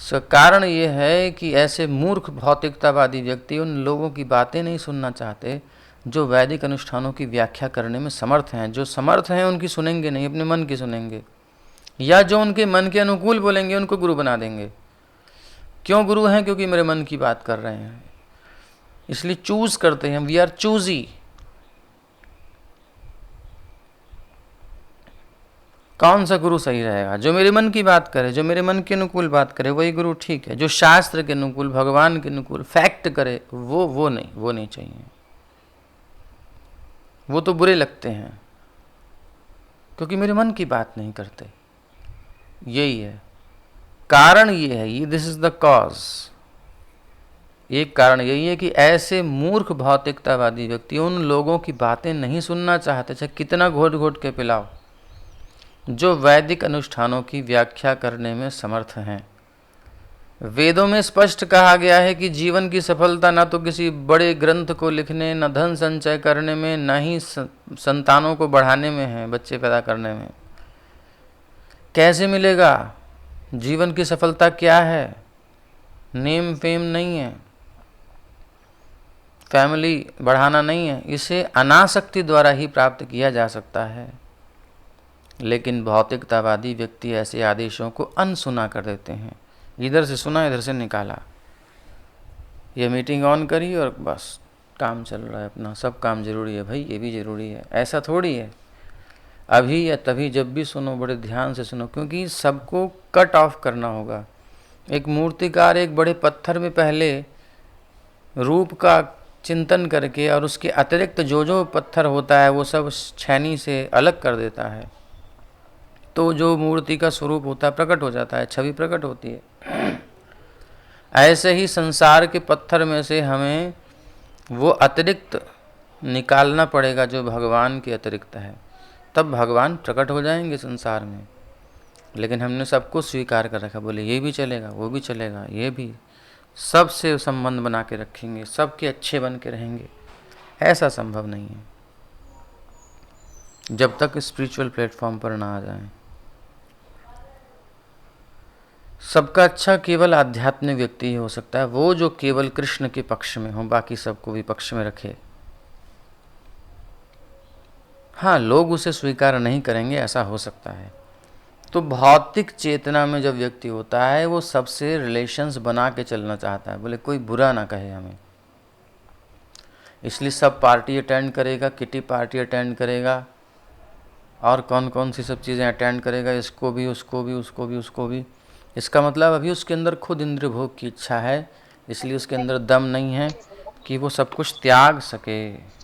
इसका कारण ये है कि ऐसे मूर्ख भौतिकतावादी व्यक्ति उन लोगों की बातें नहीं सुनना चाहते जो वैदिक अनुष्ठानों की व्याख्या करने में समर्थ हैं। जो समर्थ हैं उनकी सुनेंगे नहीं, अपने मन की सुनेंगे, या जो उनके मन के अनुकूल बोलेंगे उनको गुरु बना देंगे। क्यों गुरु हैं? क्योंकि मेरे मन की बात कर रहे हैं, इसलिए चूज करते हैं। We are choosy. कौन सा गुरु सही रहेगा? जो मेरे मन की बात करे, जो मेरे मन के अनुकूल बात करे, वही गुरु ठीक है। जो शास्त्र के अनुकूल, भगवान के अनुकूल फैक्ट करे, वो नहीं चाहिए। वो तो बुरे लगते हैं क्योंकि मेरे मन की बात नहीं करते। यही है कारण, ये है, ये दिस इज द कॉज। एक कारण यही है कि ऐसे मूर्ख भौतिकतावादी व्यक्ति उन लोगों की बातें नहीं सुनना चाहते, चाहे कितना घोट घोट के पिलाओ, जो वैदिक अनुष्ठानों की व्याख्या करने में समर्थ हैं। वेदों में स्पष्ट कहा गया है कि जीवन की सफलता न तो किसी बड़े ग्रंथ को लिखने, न धन संचय करने में, न ही संतानों को बढ़ाने में है, बच्चे पैदा करने में। कैसे मिलेगा? जीवन की सफलता क्या है? नेम फेम नहीं है, फैमिली बढ़ाना नहीं है, इसे अनासक्ति द्वारा ही प्राप्त किया जा सकता है। लेकिन भौतिकतावादी व्यक्ति ऐसे आदेशों को अनसुना कर देते हैं। इधर से सुना, इधर से निकाला, ये मीटिंग ऑन करी और बस काम चल रहा है अपना। सब काम जरूरी है भाई, ये भी जरूरी है, ऐसा थोड़ी है। अभी या तभी, जब भी सुनो बड़े ध्यान से सुनो, क्योंकि सबको कट ऑफ करना होगा। एक मूर्तिकार एक बड़े पत्थर में पहले रूप का चिंतन करके और उसके अतिरिक्त जो जो पत्थर होता है वो सब छैनी से अलग कर देता है, तो जो मूर्ति का स्वरूप होता है प्रकट हो जाता है, छवि प्रकट होती है। ऐसे ही संसार के पत्थर में से हमें वो अतिरिक्त निकालना पड़ेगा जो भगवान के अतिरिक्त है, तब भगवान प्रकट हो जाएंगे संसार में। लेकिन हमने सबको स्वीकार कर रखा, बोले ये भी चलेगा, वो भी चलेगा, ये भी, सबसे संबंध बना के रखेंगे, सबके अच्छे बन के रहेंगे। ऐसा संभव नहीं है जब तक स्पिरिचुअल प्लेटफॉर्म पर ना आ जाएं। सबका अच्छा केवल आध्यात्मिक व्यक्ति ही हो सकता है, वो जो केवल कृष्ण के पक्ष में हो, बाकी सबको विपक्ष में रखे। हाँ, लोग उसे स्वीकार नहीं करेंगे, ऐसा हो सकता है। तो भौतिक चेतना में जब व्यक्ति होता है वो सबसे रिलेशंस बना के चलना चाहता है, बोले कोई बुरा ना कहे हमें, इसलिए सब पार्टी अटेंड करेगा, किटी पार्टी अटेंड करेगा, और कौन कौन सी सब चीज़ें अटेंड करेगा, इसको भी, उसको भी, उसको भी, उसको भी। इसका मतलब अभी उसके अंदर खुद इंद्रिय भोग की इच्छा है, इसलिए उसके अंदर दम नहीं है कि वो सब कुछ त्याग सके।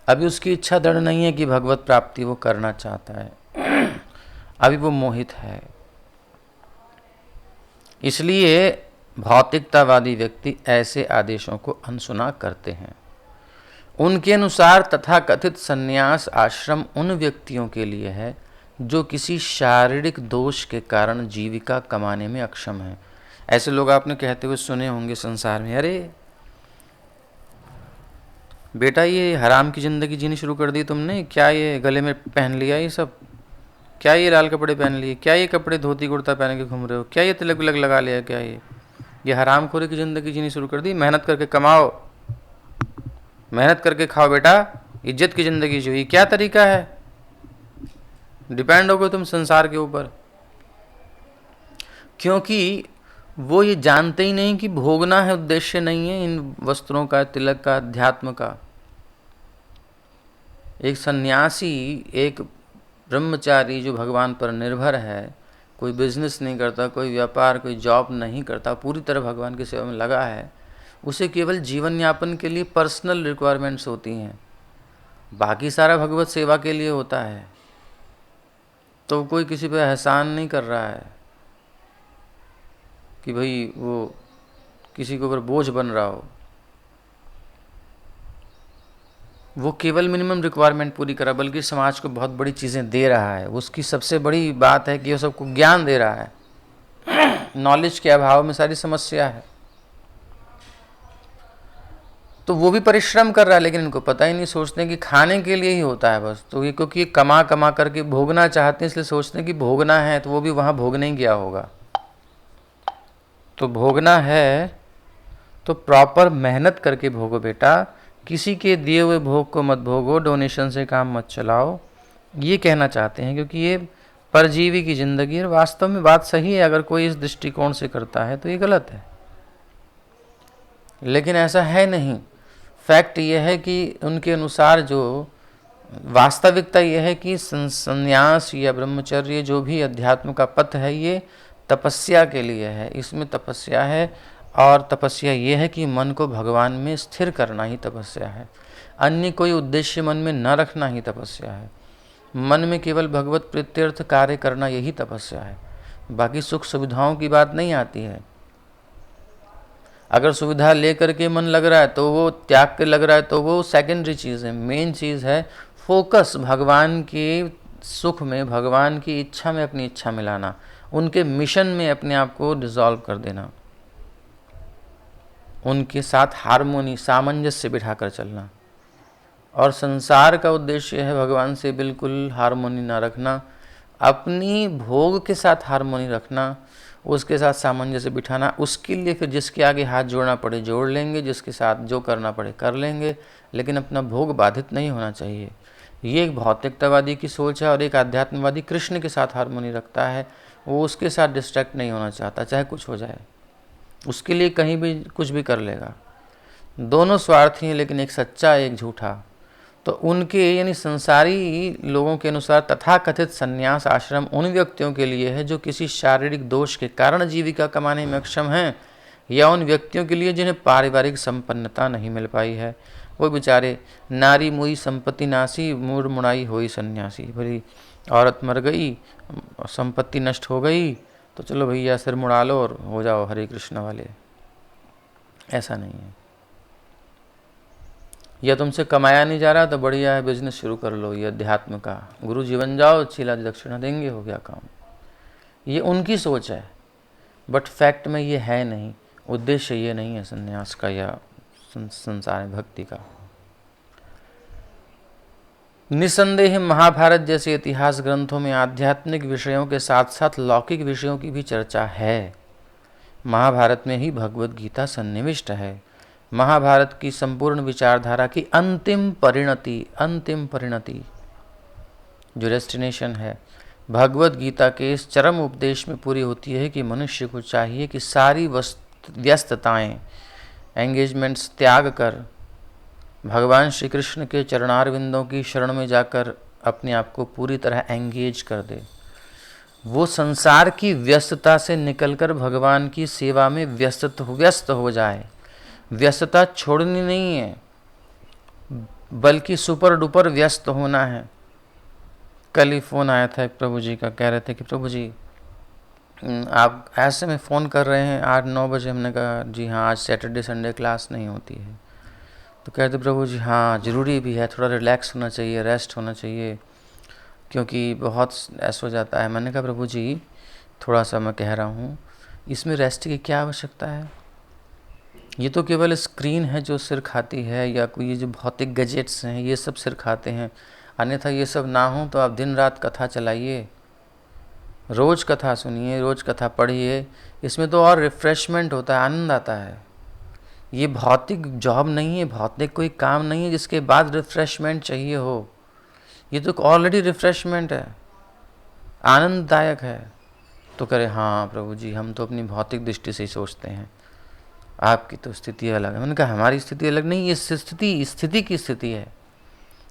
अभी उसकी इच्छा दृढ़ नहीं है कि भगवत प्राप्ति वो करना चाहता है, अभी वो मोहित है। इसलिए भौतिकतावादी व्यक्ति ऐसे आदेशों को अनसुना करते हैं। उनके अनुसार तथाकथित संन्यास आश्रम उन व्यक्तियों के लिए है जो किसी शारीरिक दोष के कारण जीविका कमाने में अक्षम है। ऐसे लोग आपने कहते हुए सुने होंगे संसार में, अरे बेटा ये हराम की ज़िंदगी जीनी शुरू कर दी तुमने, क्या ये गले में पहन लिया ये सब, क्या ये लाल कपड़े पहन लिए, क्या ये कपड़े धोती कुर्ता पहन के घूम रहे हो, क्या ये तिलक विलक लगा लिया, क्या ये हरामखोरी की ज़िंदगी जीनी शुरू कर दी। मेहनत करके कमाओ, मेहनत करके खाओ बेटा, इज्जत की ज़िंदगी जो, ये क्या तरीका है? डिपेंड हो गए तुम संसार के ऊपर, क्योंकि वो ये जानते ही नहीं कि भोगना है उद्देश्य नहीं है इन वस्त्रों का, तिलक का, अध्यात्म का। एक सन्यासी, एक ब्रह्मचारी जो भगवान पर निर्भर है, कोई बिजनेस नहीं करता, कोई व्यापार, कोई जॉब नहीं करता, पूरी तरह भगवान की सेवा में लगा है, उसे केवल जीवन यापन के लिए पर्सनल रिक्वायरमेंट्स होती हैं, बाकी सारा भगवत सेवा के लिए होता है। तो कोई किसी पे एहसान नहीं कर रहा है कि भाई वो किसी के ऊपर बोझ बन रहा हो। वो केवल मिनिमम रिक्वायरमेंट पूरी करा, बल्कि समाज को बहुत बड़ी चीज़ें दे रहा है। उसकी सबसे बड़ी बात है कि वो सबको ज्ञान दे रहा है। नॉलेज के अभाव में सारी समस्या है। तो वो भी परिश्रम कर रहा है, लेकिन इनको पता ही नहीं, सोचते हैं कि खाने के लिए ही होता है बस। तो ये क्योंकि कमा कमा करके भोगना चाहते हैं, इसलिए सोचते हैं कि भोगना है, तो वो भी वहाँ भोगने ही गया होगा। तो भोगना है तो प्रॉपर मेहनत करके भोगो बेटा, किसी के दिए हुए भोग को मत भोगो, डोनेशन से काम मत चलाओ, ये कहना चाहते हैं। क्योंकि ये परजीवी की ज़िंदगी है। वास्तव में बात सही है, अगर कोई इस दृष्टिकोण से करता है तो ये गलत है, लेकिन ऐसा है नहीं। फैक्ट ये है कि उनके अनुसार जो वास्तविकता ये है कि संन्यास या ब्रह्मचर्य जो भी अध्यात्म का पथ है, ये तपस्या के लिए है। इसमें तपस्या है, और तपस्या ये है कि मन को भगवान में स्थिर करना ही तपस्या है। अन्य कोई उद्देश्य मन में न रखना ही तपस्या है। मन में केवल भगवत प्रीत्यर्थ कार्य करना यही तपस्या है। बाकी सुख सुविधाओं की बात नहीं आती है। अगर सुविधा ले करके मन लग रहा है तो वो त्याग के लग रहा है, तो वो सेकेंडरी चीज़ है। मेन चीज़ है फोकस भगवान के सुख में, भगवान की इच्छा में अपनी इच्छा मिलाना, उनके मिशन में अपने आप को डिसॉल्व कर देना, उनके साथ हारमोनी, सामंजस्य बिठा कर चलना। और संसार का उद्देश्य है भगवान से बिल्कुल हारमोनी ना रखना, अपनी भोग के साथ हारमोनी रखना, उसके साथ सामंजस्य बिठाना। उसके लिए फिर जिसके आगे हाथ जोड़ना पड़े जोड़ लेंगे, जिसके साथ जो करना पड़े कर लेंगे, लेकिन अपना भोग बाधित नहीं होना चाहिए। ये एक भौतिकतावादी की सोच है, और एक आध्यात्मवादी कृष्ण के साथ हारमोनी रखता है। वो उसके साथ डिस्ट्रैक्ट नहीं होना चाहता, चाहे कुछ हो जाए, उसके लिए कहीं भी कुछ भी कर लेगा। दोनों स्वार्थी हैं, लेकिन एक सच्चा एक झूठा। तो उनके यानी संसारी लोगों के अनुसार तथाकथित संन्यास आश्रम उन व्यक्तियों के लिए है जो किसी शारीरिक दोष के कारण जीविका कमाने में अक्षम हैं, या उन व्यक्तियों के लिए जिन्हें पारिवारिक संपन्नता नहीं मिल पाई है। वो बेचारे नारी मुई संपत्ति नासी, मुड़ मुड़ाई होई सन्यासी। भली औरत मर गई, संपत्ति नष्ट हो गई, तो चलो भैया सिर मुड़ा लो और हो जाओ हरे कृष्ण वाले। ऐसा नहीं है। या तुमसे कमाया नहीं जा रहा तो बढ़िया है, बिजनेस शुरू कर लो, ये अध्यात्म का गुरु जी बन जाओ, छिला दक्षिणा देंगे, हो गया काम। ये उनकी सोच है, बट फैक्ट में ये है नहीं। उद्देश्य ये नहीं है संन्यास का या संसार भक्ति का। निसंदेह महाभारत जैसे इतिहास ग्रंथों में आध्यात्मिक विषयों के साथ साथ लौकिक विषयों की भी चर्चा है। महाभारत में ही भगवत गीता सन्निविष्ट है। महाभारत की संपूर्ण विचारधारा की अंतिम परिणति जो डेस्टिनेशन है, भगवत गीता के इस चरम उपदेश में पूरी होती है कि मनुष्य को चाहिए कि सारी व्यस्तताएं, एंगेजमेंट्स त्याग कर भगवान श्री कृष्ण के चरणारविंदों की शरण में जाकर अपने आप को पूरी तरह एंगेज कर दे। वो संसार की व्यस्तता से निकलकर भगवान की सेवा में व्यस्त हो जाए। व्यस्तता छोड़नी नहीं है, बल्कि सुपर डुपर व्यस्त होना है। कल ही फ़ोन आया था एक प्रभु जी का, कह रहे थे कि प्रभु जी आप ऐसे में फ़ोन कर रहे हैं 8-9 बजे। हमने कहा जी हाँ, आज सैटरडे संडे क्लास नहीं होती है। तो कहते प्रभु जी हाँ, ज़रूरी भी है, थोड़ा रिलैक्स होना चाहिए, रेस्ट होना चाहिए, क्योंकि बहुत ऐसा हो जाता है। मैंने कहा प्रभु जी थोड़ा सा मैं कह रहा हूँ, इसमें रेस्ट की क्या आवश्यकता है? ये तो केवल स्क्रीन है जो सिर खाती है, या कोई ये जो भौतिक गैजेट्स हैं ये सब सिर खाते हैं। अन्यथा ये सब ना हो तो आप दिन रात कथा चलाइए, रोज़ कथा सुनिए, रोज़ कथा पढ़िए। इसमें तो और रिफ़्रेशमेंट होता है, आनंद आता है। ये भौतिक जॉब नहीं है, भौतिक कोई काम नहीं है जिसके बाद रिफ़्रेशमेंट चाहिए हो। ये तो ऑलरेडी रिफ़्रेशमेंट है, आनंददायक है। तो करे हाँ प्रभु जी, हम तो अपनी भौतिक दृष्टि से ही सोचते हैं, आपकी तो स्थिति अलग है। मैंने कहा हमारी स्थिति अलग नहीं, ये स्थिति की स्थिति है।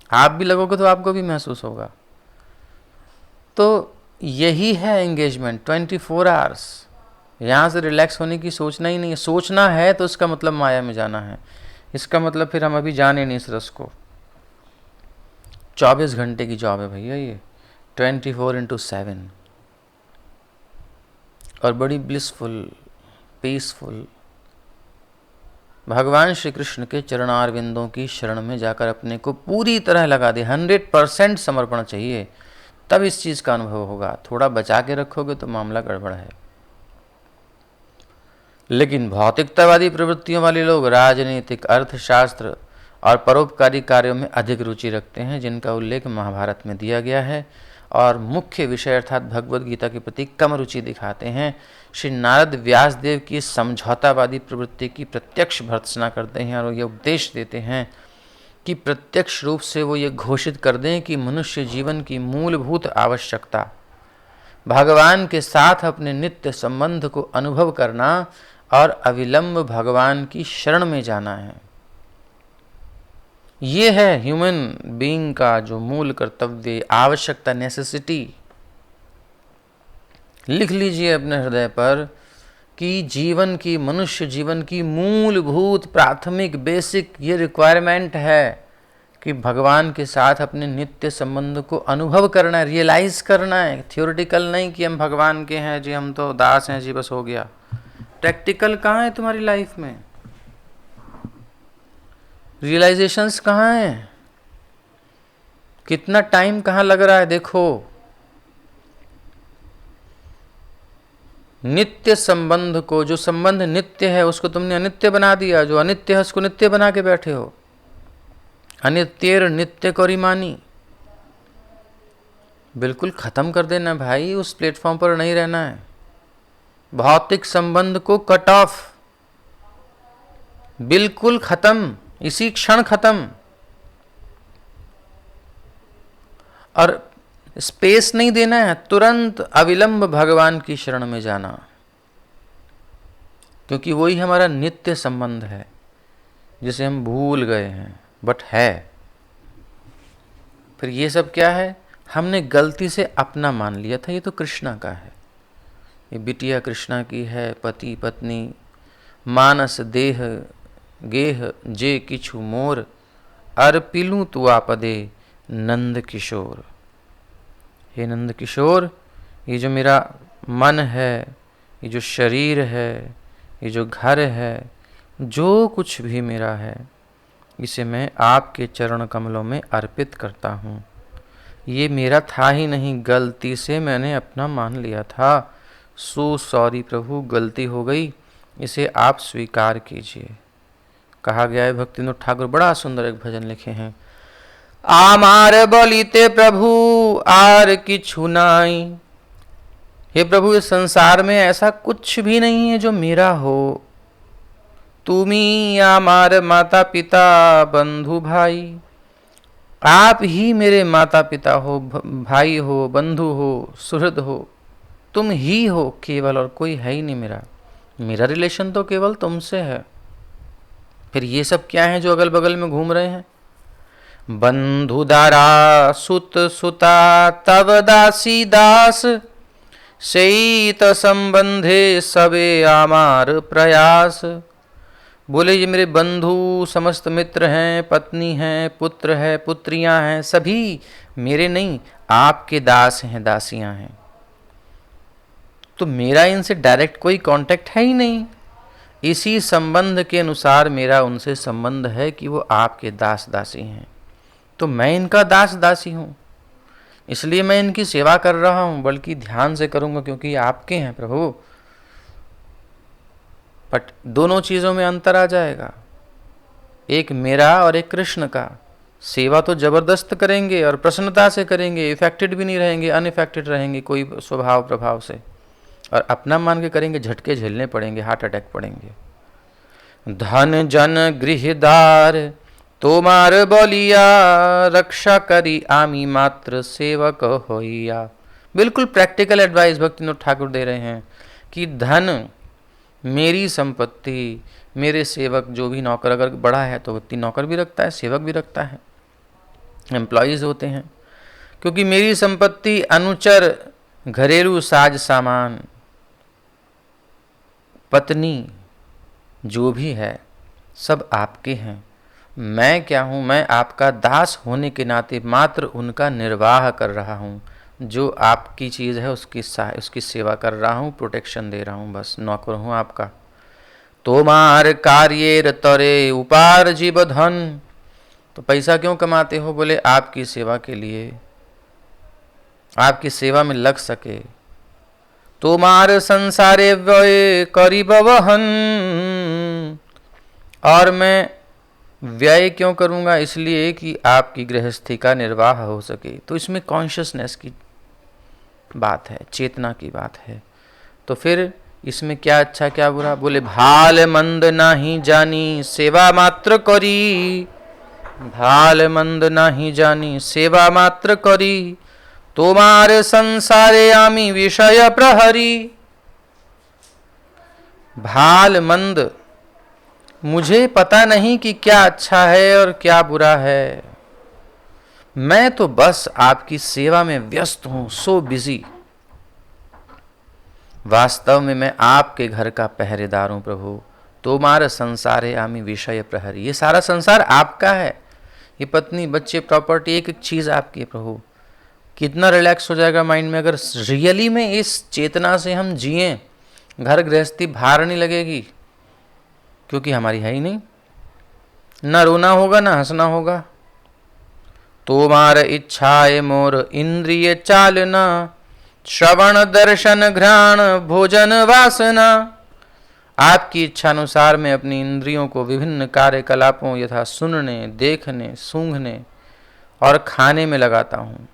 आप भी लगोगे तो आपको भी महसूस होगा। तो यही है एंगेजमेंट 24 आवर्स। यहाँ से रिलैक्स होने की सोचना ही नहीं है। सोचना है तो इसका मतलब माया में जाना है, इसका मतलब फिर हम अभी जाने नहीं इस रस को। 24 घंटे की जॉब है भैया ये, 24/7, और बड़ी ब्लिसफुल, पीसफुल। भगवान श्री कृष्ण के चरणारविंदों की शरण में जाकर अपने को पूरी तरह लगा दे, 100% समर्पण चाहिए, तब इस चीज़ का अनुभव होगा। थोड़ा बचा के रखोगे तो मामला गड़बड़ है। लेकिन भौतिकतावादी प्रवृत्तियों वाले लोग राजनीतिक, अर्थशास्त्र और परोपकारी कार्यों में अधिक रुचि रखते हैं, जिनका उल्लेख महाभारत में दिया गया है, और मुख्य विषय अर्थात भगवद गीता के प्रति कम रुचि दिखाते हैं। श्री नारद व्यासदेव की समझौतावादी प्रवृत्ति की प्रत्यक्ष भर्त्सना करते हैं और ये उपदेश देते हैं कि प्रत्यक्ष रूप से वो ये घोषित कर दें कि मनुष्य जीवन की मूलभूत आवश्यकता भगवान के साथ अपने नित्य संबंध को अनुभव करना और अविलंब भगवान की शरण में जाना है। ये है ह्यूमन बीइंग का जो मूल कर्तव्य, आवश्यकता, नेसेसिटी। लिख लीजिए अपने हृदय पर कि जीवन की, मनुष्य जीवन की मूलभूत, प्राथमिक, बेसिक ये रिक्वायरमेंट है कि भगवान के साथ अपने नित्य संबंध को अनुभव करना है, रियलाइज करना है। थियोरिटिकल नहीं कि हम भगवान के हैं जी, हम तो दास हैं जी, बस हो गया। प्रैक्टिकल कहाँ है तुम्हारी लाइफ में? रियलाइजेशंस कहाँ हैं? कितना टाइम कहाँ लग रहा है? देखो, नित्य संबंध को, जो संबंध नित्य है उसको तुमने अनित्य बना दिया, जो अनित्य है उसको नित्य बना के बैठे हो। अनित्येर नित्य करिमानी, बिल्कुल खत्म कर देना भाई, उस प्लेटफॉर्म पर नहीं रहना है। भौतिक संबंध को कट ऑफ, बिल्कुल खत्म, इसी क्षण खत्म। और स्पेस नहीं देना है, तुरंत अविलंब भगवान की शरण में जाना, क्योंकि वही हमारा नित्य संबंध है जिसे हम भूल गए हैं, बट है। फिर ये सब क्या है? हमने गलती से अपना मान लिया था, ये तो कृष्णा का है, ये बिटिया कृष्णा की है, पति पत्नी, मानस देह गेह जे किछु मोर, अर्पिलूं तु आपदे नंद किशोर। हे नंद किशोर, ये जो मेरा मन है, ये जो शरीर है, ये जो घर है, जो कुछ भी मेरा है, इसे मैं आपके चरण कमलों में अर्पित करता हूँ। ये मेरा था ही नहीं, गलती से मैंने अपना मान लिया था। सो सॉरी प्रभु, गलती हो गई, इसे आप स्वीकार कीजिए। कहा गया है, भक्तिविनोद ठाकुर बड़ा सुंदर एक भजन लिखे हैं, आमार बलिते प्रभु आर किछु नाई। हे प्रभु, इस संसार में ऐसा कुछ भी नहीं है जो मेरा हो। तुमी आमार माता पिता बंधु भाई, आप ही मेरे माता पिता हो, भाई हो, बंधु हो, सुहृद हो, तुम ही हो केवल, और कोई है ही नहीं मेरा। मेरा रिलेशन तो केवल तुमसे है। फिर ये सब क्या है जो अगल बगल में घूम रहे हैं? बंधु दारा सुत सुता तब दासी दास, सेत संबंधे सबे आमार प्रयास। बोले ये मेरे बंधु, समस्त मित्र हैं, पत्नी हैं, पुत्र है, पुत्रियां हैं, सभी मेरे नहीं, आपके दास हैं, दासियां हैं। तो मेरा इनसे डायरेक्ट कोई कांटेक्ट है ही नहीं। इसी संबंध के अनुसार मेरा उनसे संबंध है कि वो आपके दास दासी हैं, तो मैं इनका दास दासी हूँ, इसलिए मैं इनकी सेवा कर रहा हूँ, बल्कि ध्यान से करूँगा क्योंकि ये आपके हैं प्रभु। बट दोनों चीज़ों में अंतर आ जाएगा, एक मेरा और एक कृष्ण का। सेवा तो जबरदस्त करेंगे और प्रसन्नता से करेंगे, इफेक्टेड भी नहीं रहेंगे, अनइफेक्टेड रहेंगे कोई स्वभाव प्रभाव से, और अपना मान के करेंगे, झटके झेलने पड़ेंगे, हार्ट अटैक पड़ेंगे। धन जन गृहदार तोमार बलिया, रक्षा करी आमी मात्र सेवक होइया। बिल्कुल प्रैक्टिकल एडवाइस भक्तिविनोद ठाकुर दे रहे हैं कि धन, मेरी संपत्ति, मेरे सेवक, जो भी नौकर, अगर बड़ा है तो व्यक्ति नौकर भी रखता है, सेवक भी रखता है, एम्प्लॉयज़ होते हैं, क्योंकि मेरी संपत्ति, अनुचर, घरेलू साज सामान, पत्नी, जो भी है सब आपके हैं। मैं क्या हूँ? मैं आपका दास होने के नाते मात्र उनका निर्वाह कर रहा हूँ। जो आपकी चीज़ है उसकी सेवा कर रहा हूँ, प्रोटेक्शन दे रहा हूँ, बस नौकर हूँ आपका। तोमार कार्ये तरे उपार जीव धन। तो पैसा क्यों कमाते हो? बोले आपकी सेवा के लिए, आपकी सेवा में लग सके। तोमार संसारे व्यय करीब वहन। और मैं व्यय क्यों करूँगा? इसलिए कि आपकी गृहस्थी का निर्वाह हो सके। तो इसमें कॉन्शियसनेस की बात है, चेतना की बात है। तो फिर इसमें क्या अच्छा क्या बुरा? बोले भाल मंद नाही जानी सेवा मात्र करी। भाल मंद नाही जानी सेवा मात्र करी। तोमार संसारे आमी विषय प्रहरी। भाल मंद, मुझे पता नहीं कि क्या अच्छा है और क्या बुरा है। मैं तो बस आपकी सेवा में व्यस्त हूं, सो बिजी। वास्तव में मैं आपके घर का पहरेदार हूं प्रभु। तोमार संसारे आमी विषय प्रहरी। ये सारा संसार आपका है, ये पत्नी, बच्चे, प्रॉपर्टी, एक एक चीज आपकी है प्रभु। कितना रिलैक्स हो जाएगा माइंड में अगर रियली में इस चेतना से हम जिए। घर गृहस्थी भार नहीं लगेगी, क्योंकि हमारी है ही नहीं। ना रोना होगा ना हंसना होगा। तोमार इच्छाए मोर इंद्रिय चालना। श्रवण दर्शन घ्राण भोजन वासना। आपकी इच्छानुसार मैं अपनी इंद्रियों को विभिन्न कार्यकलापों यथा सुनने, देखने, सूंघने और खाने में लगाता हूँ।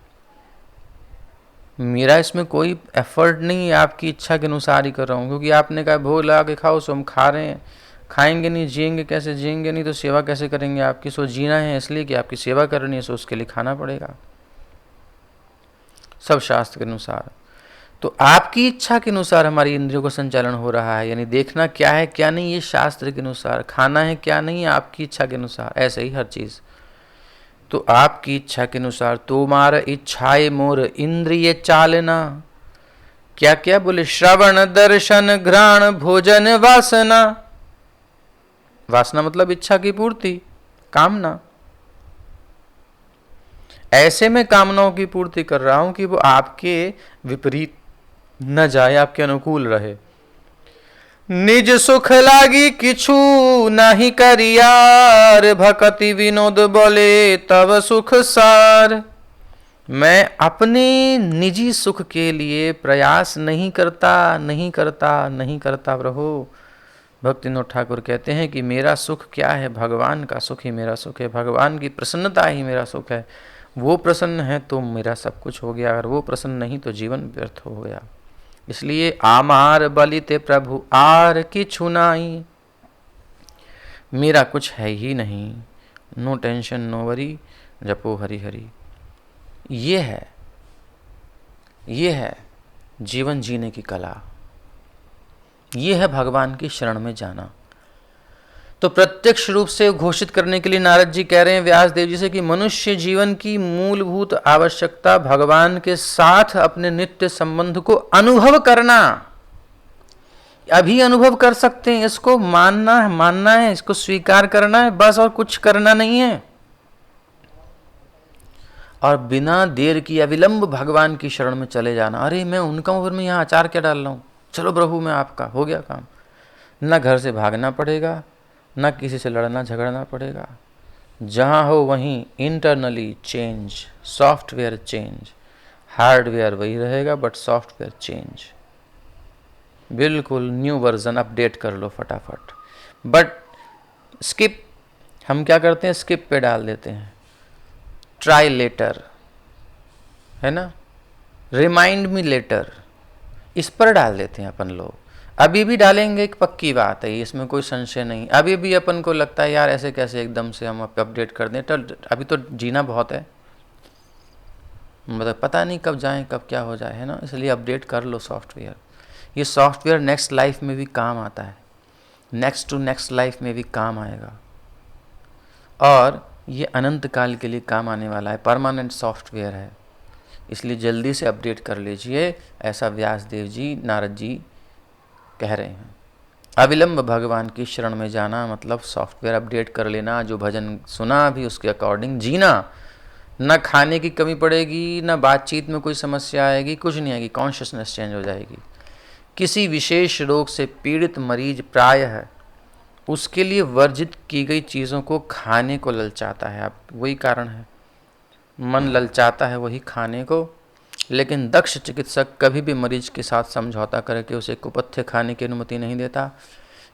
मेरा इसमें कोई एफर्ट नहीं है, आपकी इच्छा के अनुसार ही कर रहा हूँ। क्योंकि आपने कहा भोग लगा के खाओ, सो हम खा रहे हैं। खाएंगे नहीं, जिएंगे कैसे? जिएंगे नहीं तो सेवा कैसे करेंगे आपकी? सो जीना है इसलिए कि आपकी सेवा करनी है, सो उसके लिए खाना पड़ेगा, सब शास्त्र के अनुसार। तो आपकी इच्छा के अनुसार हमारी इंद्रियों का संचालन हो रहा है। यानी देखना क्या है क्या नहीं, ये शास्त्र के अनुसार। खाना है क्या नहीं, आपकी इच्छा के अनुसार। ऐसे ही हर चीज़ तो आपकी इच्छा के अनुसार। तोमार इच्छाए मोर इंद्रिय चालना। क्या क्या? बोले श्रवण दर्शन घ्राण भोजन वासना। वासना मतलब इच्छा की पूर्ति, कामना। ऐसे में कामनाओं की पूर्ति कर रहा हूं कि वो आपके विपरीत न जाए, आपके अनुकूल रहे। निज सुख लागी किछु नाही करियार। भक्ति विनोद बोले तब सुख सार। मैं अपने निजी सुख के लिए प्रयास नहीं करता, नहीं करता, नहीं करता प्रभु। भक्तिविनोद ठाकुर कहते हैं कि मेरा सुख क्या है? भगवान का सुख ही मेरा सुख है, भगवान की प्रसन्नता ही मेरा सुख है। वो प्रसन्न है तो मेरा सब कुछ हो गया, अगर वो प्रसन्न नहीं तो जीवन व्यर्थ हो गया। इसलिए आमार बलिते प्रभु आर किछु नाई। मेरा कुछ है ही नहीं। नो टेंशन नो वरी, जपो हरि हरि। ये है जीवन जीने की कला। ये है भगवान की शरण में जाना। तो प्रत्यक्ष रूप से घोषित करने के लिए नारद जी कह रहे हैं व्यास देव जी से कि मनुष्य जीवन की मूलभूत आवश्यकता भगवान के साथ अपने नित्य संबंध को अनुभव करना। अभी अनुभव कर सकते हैं, इसको मानना है, इसको स्वीकार करना है, बस और कुछ करना नहीं है। और बिना देर की अविलंब भगवान की शरण में चले जाना। अरे मैं उनका हूं, फिर मैं यहाँ अचार क्या डाल रहा हूँ? चलो प्रभु मैं आपका, हो गया काम। ना घर से भागना पड़ेगा, ना किसी से लड़ना झगड़ना पड़ेगा। जहाँ हो वहीं internally change, software change. Hardware वही रहेगा बट सॉफ्टवेयर चेंज। बिल्कुल न्यू वर्जन अपडेट कर लो फटाफट। बट स्किप, हम क्या करते हैं? स्किप पे डाल देते हैं। ट्राई लेटर, है ना, रिमाइंड मी लेटर, इस पर डाल देते हैं अपन लोग। अभी भी डालेंगे, एक पक्की बात है, इसमें कोई संशय नहीं। अभी भी अपन को लगता है यार ऐसे कैसे एकदम से हम अपडेट कर दें, तो अभी तो जीना बहुत है। मतलब पता नहीं कब जाएं, कब क्या हो जाए, है ना। इसलिए अपडेट कर लो सॉफ्टवेयर। ये सॉफ्टवेयर नेक्स्ट लाइफ में भी काम आता है, नेक्स्ट टू नेक्स्ट लाइफ में भी काम आएगा, और ये अनंत काल के लिए काम आने वाला है, परमानेंट सॉफ्टवेयर है। इसलिए जल्दी से अपडेट कर लीजिए, ऐसा व्यासदेव जी, नारद जी कह रहे हैं। अविलंब भगवान की शरण में जाना मतलब सॉफ्टवेयर अपडेट कर लेना, जो भजन सुना अभी उसके अकॉर्डिंग जीना। न खाने की कमी पड़ेगी, न बातचीत में कोई समस्या आएगी, कुछ नहीं आएगी, कॉन्शियसनेस चेंज हो जाएगी। किसी विशेष रोग से पीड़ित मरीज प्रायः उसके लिए वर्जित की गई चीज़ों को खाने को ललचाता है। अब वही कारण है, मन ललचाता है वही खाने को। लेकिन दक्ष चिकित्सक कभी भी मरीज के साथ समझौता करके उसे कुपथ्य खाने की अनुमति नहीं देता।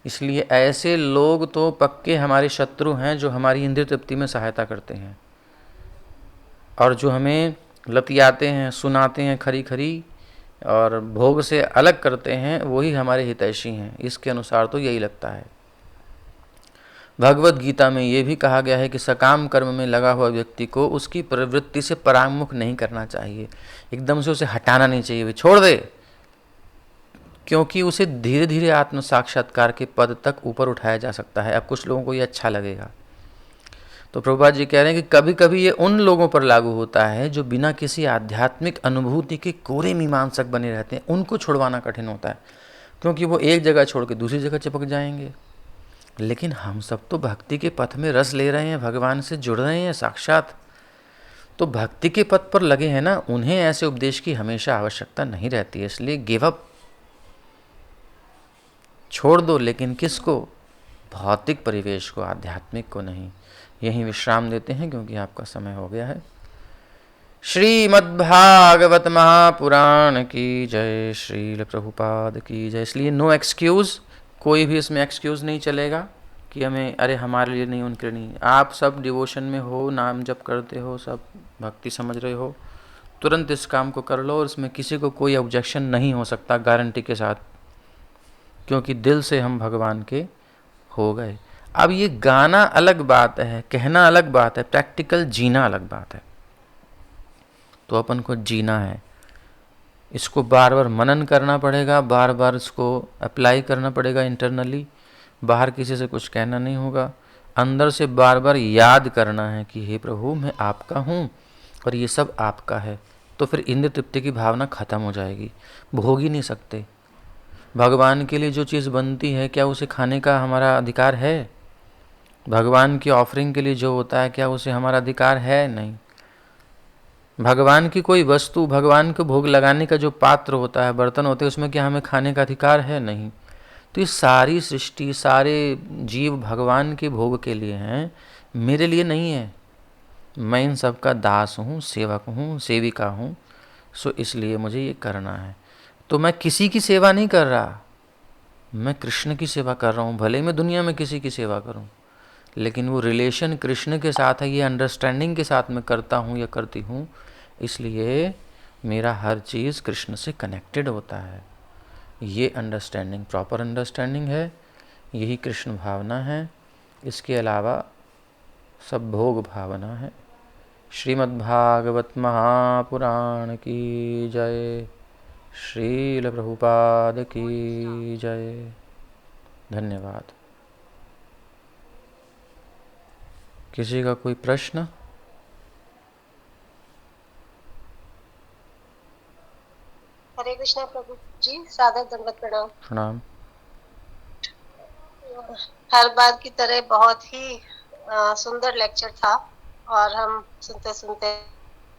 इसलिए ऐसे लोग तो पक्के हमारे शत्रु हैं, जो हमारी इंद्रिय तृप्ति में सहायता करते हैं और जो हमें लतियाते हैं, सुनाते हैं खरी खरी, और भोग से अलग करते हैं, वही हमारे हितैषी हैं। इसके अनुसार तो यही लगता है। भगवत गीता में ये भी कहा गया है कि सकाम कर्म में लगा हुआ व्यक्ति को उसकी प्रवृत्ति से परांगमुख नहीं करना चाहिए, एकदम से उसे हटाना नहीं चाहिए, वे छोड़ दे, क्योंकि उसे धीरे धीरे आत्म साक्षात्कार के पद तक ऊपर उठाया जा सकता है। अब कुछ लोगों को ये अच्छा लगेगा, तो प्रभुपाद जी कह रहे हैं कि कभी कभी ये उन लोगों पर लागू होता है जो बिना किसी आध्यात्मिक अनुभूति के कोरे मीमांसक बने रहते हैं। उनको छुड़वाना कठिन होता है, क्योंकि वो एक जगह छोड़ के दूसरी जगह चिपक जाएंगे। लेकिन हम सब तो भक्ति के पथ में रस ले रहे हैं, भगवान से जुड़ रहे हैं साक्षात, तो भक्ति के पथ पर लगे हैं ना, उन्हें ऐसे उपदेश की हमेशा आवश्यकता नहीं रहती है। इसलिए गिव अप, छोड़ दो। लेकिन किसको? भौतिक परिवेश को, आध्यात्मिक को नहीं। यहीं विश्राम देते हैं क्योंकि आपका समय हो गया है। श्रीमद्भागवत महापुराण की जय, श्रील प्रभुपाद की जय। इसलिए नो एक्सक्यूज़, कोई भी इसमें एक्सक्यूज़ नहीं चलेगा कि हमें, अरे हमारे लिए नहीं, उनके लिए नहीं। आप सब डिवोशन में हो, नाम जप करते हो, सब भक्ति समझ रहे हो, तुरंत इस काम को कर लो, और इसमें किसी को कोई ऑब्जेक्शन नहीं हो सकता गारंटी के साथ, क्योंकि दिल से हम भगवान के हो गए। अब ये गाना अलग बात है, कहना अलग बात है, प्रैक्टिकल जीना अलग बात है। तो अपन को जीना है, इसको बार बार मनन करना पड़ेगा, बार बार इसको अप्लाई करना पड़ेगा इंटरनली। बाहर किसी से कुछ कहना नहीं होगा, अंदर से बार बार याद करना है कि हे प्रभु मैं आपका हूँ और ये सब आपका है। तो फिर इंद्र तृप्ति की भावना खत्म हो जाएगी, भोग ही नहीं सकते। भगवान के लिए जो चीज़ बनती है, क्या उसे खाने का हमारा अधिकार है? भगवान की ऑफरिंग के लिए जो होता है, क्या उसे हमारा अधिकार है? नहीं। भगवान की कोई वस्तु, भगवान को भोग लगाने का जो पात्र होता है, बर्तन होते हैं, उसमें क्या हमें खाने का अधिकार है? नहीं। तो ये सारी सृष्टि, सारे जीव भगवान के भोग के लिए हैं, मेरे लिए नहीं है। मैं इन सब का दास हूँ, सेवक हूँ, सेविका हूँ। सो इसलिए मुझे ये करना है। तो मैं किसी की सेवा नहीं कर रहा, मैं कृष्ण की सेवा कर रहा हूँ। भले मैं दुनिया में किसी की सेवा करूँ, लेकिन वो रिलेशन कृष्ण के साथ है, ये अंडरस्टैंडिंग के साथ मैं करता हूँ या करती हूँ। इसलिए मेरा हर चीज़ कृष्ण से कनेक्टेड होता है। ये अंडरस्टैंडिंग प्रॉपर अंडरस्टैंडिंग है, यही कृष्ण भावना है। इसके अलावा सब भोग भावना है। श्रीमद्भागवत महापुराण की जय, श्रील प्रभुपाद की जय। धन्यवाद। किसी का कोई प्रश्न? हरे कृष्णा प्रभु जी, सादर दंडवत प्रणाम। प्रणाम। हर बार की तरह बहुत ही सुंदर लेक्चर था, और हम सुनते सुनते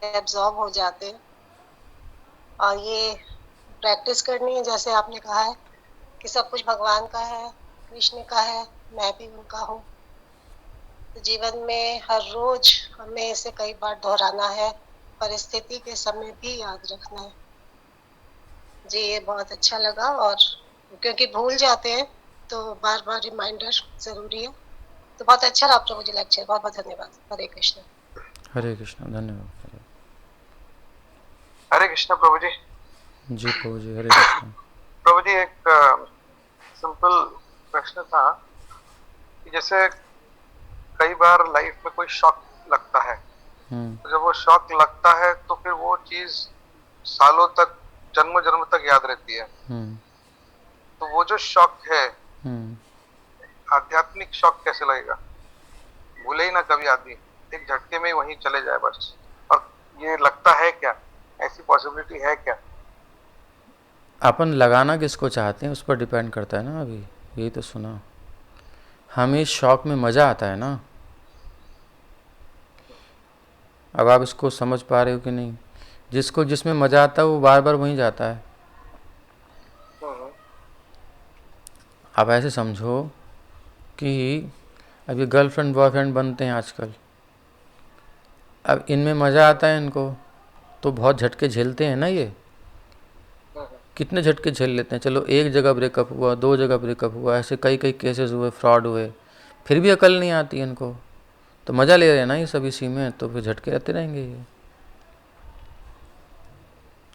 एब्जॉर्ब हो जाते हैं। और ये प्रैक्टिस करनी है, जैसे आपने कहा है कि सब कुछ भगवान का है, कृष्ण का है, मैं भी उनका हूँ। तो जीवन में हर रोज हमें इसे कई बार दोहराना है, परिस्थिति के समय भी याद रखना है। जी ये बहुत अच्छा लगा, और क्योंकि भूल जाते हैं तो बार बार रिमाइंडर जरूरी है। तो बहुत अच्छा रहा प्रभु जी लेक्चर, बहुत बहुत धन्यवाद। हरे कृष्ण। हरे कृष्ण। धन्यवाद। हरे कृष्ण प्रभु जी। जी प्रभु जी, हरे कृष्ण। प्रभु जी एक सिंपल प्रश्न था कि जैसे कई बार लाइफ में कोई शॉक लगता है, तो जब वो शॉक लगता है तो फिर वो वो चीज सालों तक, जन्म जन्म तक याद रहती है। हम्म तो वो जो शॉक है, हम्म आध्यात्मिक शॉक कैसे लगेगा? भूले ही ना कभी आदमी, एक झटके में ही वहीं चले जाए बस। और ये लगता है क्या, ऐसी पॉसिबिलिटी है क्या? अपन लगाना किसको चाहते हैं उस पर डिपेंड करता है ना। अभी यही तो सुना, हमें इस शौक में मज़ा आता है ना। अब आप इसको समझ पा रहे हो कि नहीं? जिसको जिसमें मज़ा आता है वो बार बार वहीं जाता है। हम्म, आप ऐसे समझो कि अभी गर्लफ्रेंड बॉयफ्रेंड बनते हैं आजकल, अब इनमें मज़ा आता है इनको, तो बहुत झटके झेलते हैं ना ये। हम्म, कितने झटके झेल लेते हैं। चलो एक जगह ब्रेकअप हुआ, दो जगह ब्रेकअप हुआ, ऐसे कई कई केसेस हुए, फ्रॉड हुए, फिर भी अकल नहीं आती इनको। तो मज़ा ले रहे हैं ना ये सब इसी में, तो फिर झटके रहते रहेंगे ये।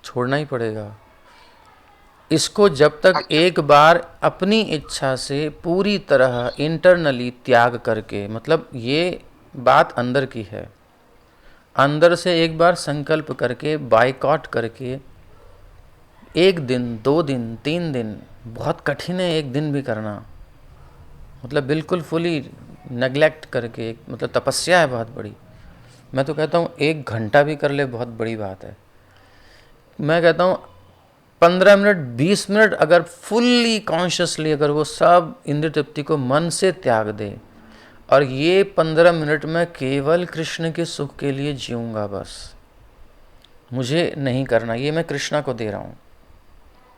छोड़ना ही पड़ेगा इसको। जब तक अच्छा। एक बार अपनी इच्छा से पूरी तरह इंटरनली त्याग करके, मतलब ये बात अंदर की है, अंदर से एक बार संकल्प करके, बाइकआउट करके, एक दिन, 2 दिन, 3 दिन, बहुत कठिन है एक दिन भी करना, मतलब बिल्कुल फुली नेग्लेक्ट करके, मतलब तपस्या है बहुत बड़ी। मैं तो कहता हूँ 1 घंटा भी कर ले बहुत बड़ी बात है। मैं कहता हूँ 15 मिनट, 20 मिनट अगर फुल्ली कॉन्शियसली अगर वो सब इंद्रिय तृप्ति को मन से त्याग दे, और ये 15 मिनट में केवल कृष्ण के सुख के लिए जीऊँगा बस, मुझे नहीं करना, ये मैं कृष्णा को दे रहा हूँ।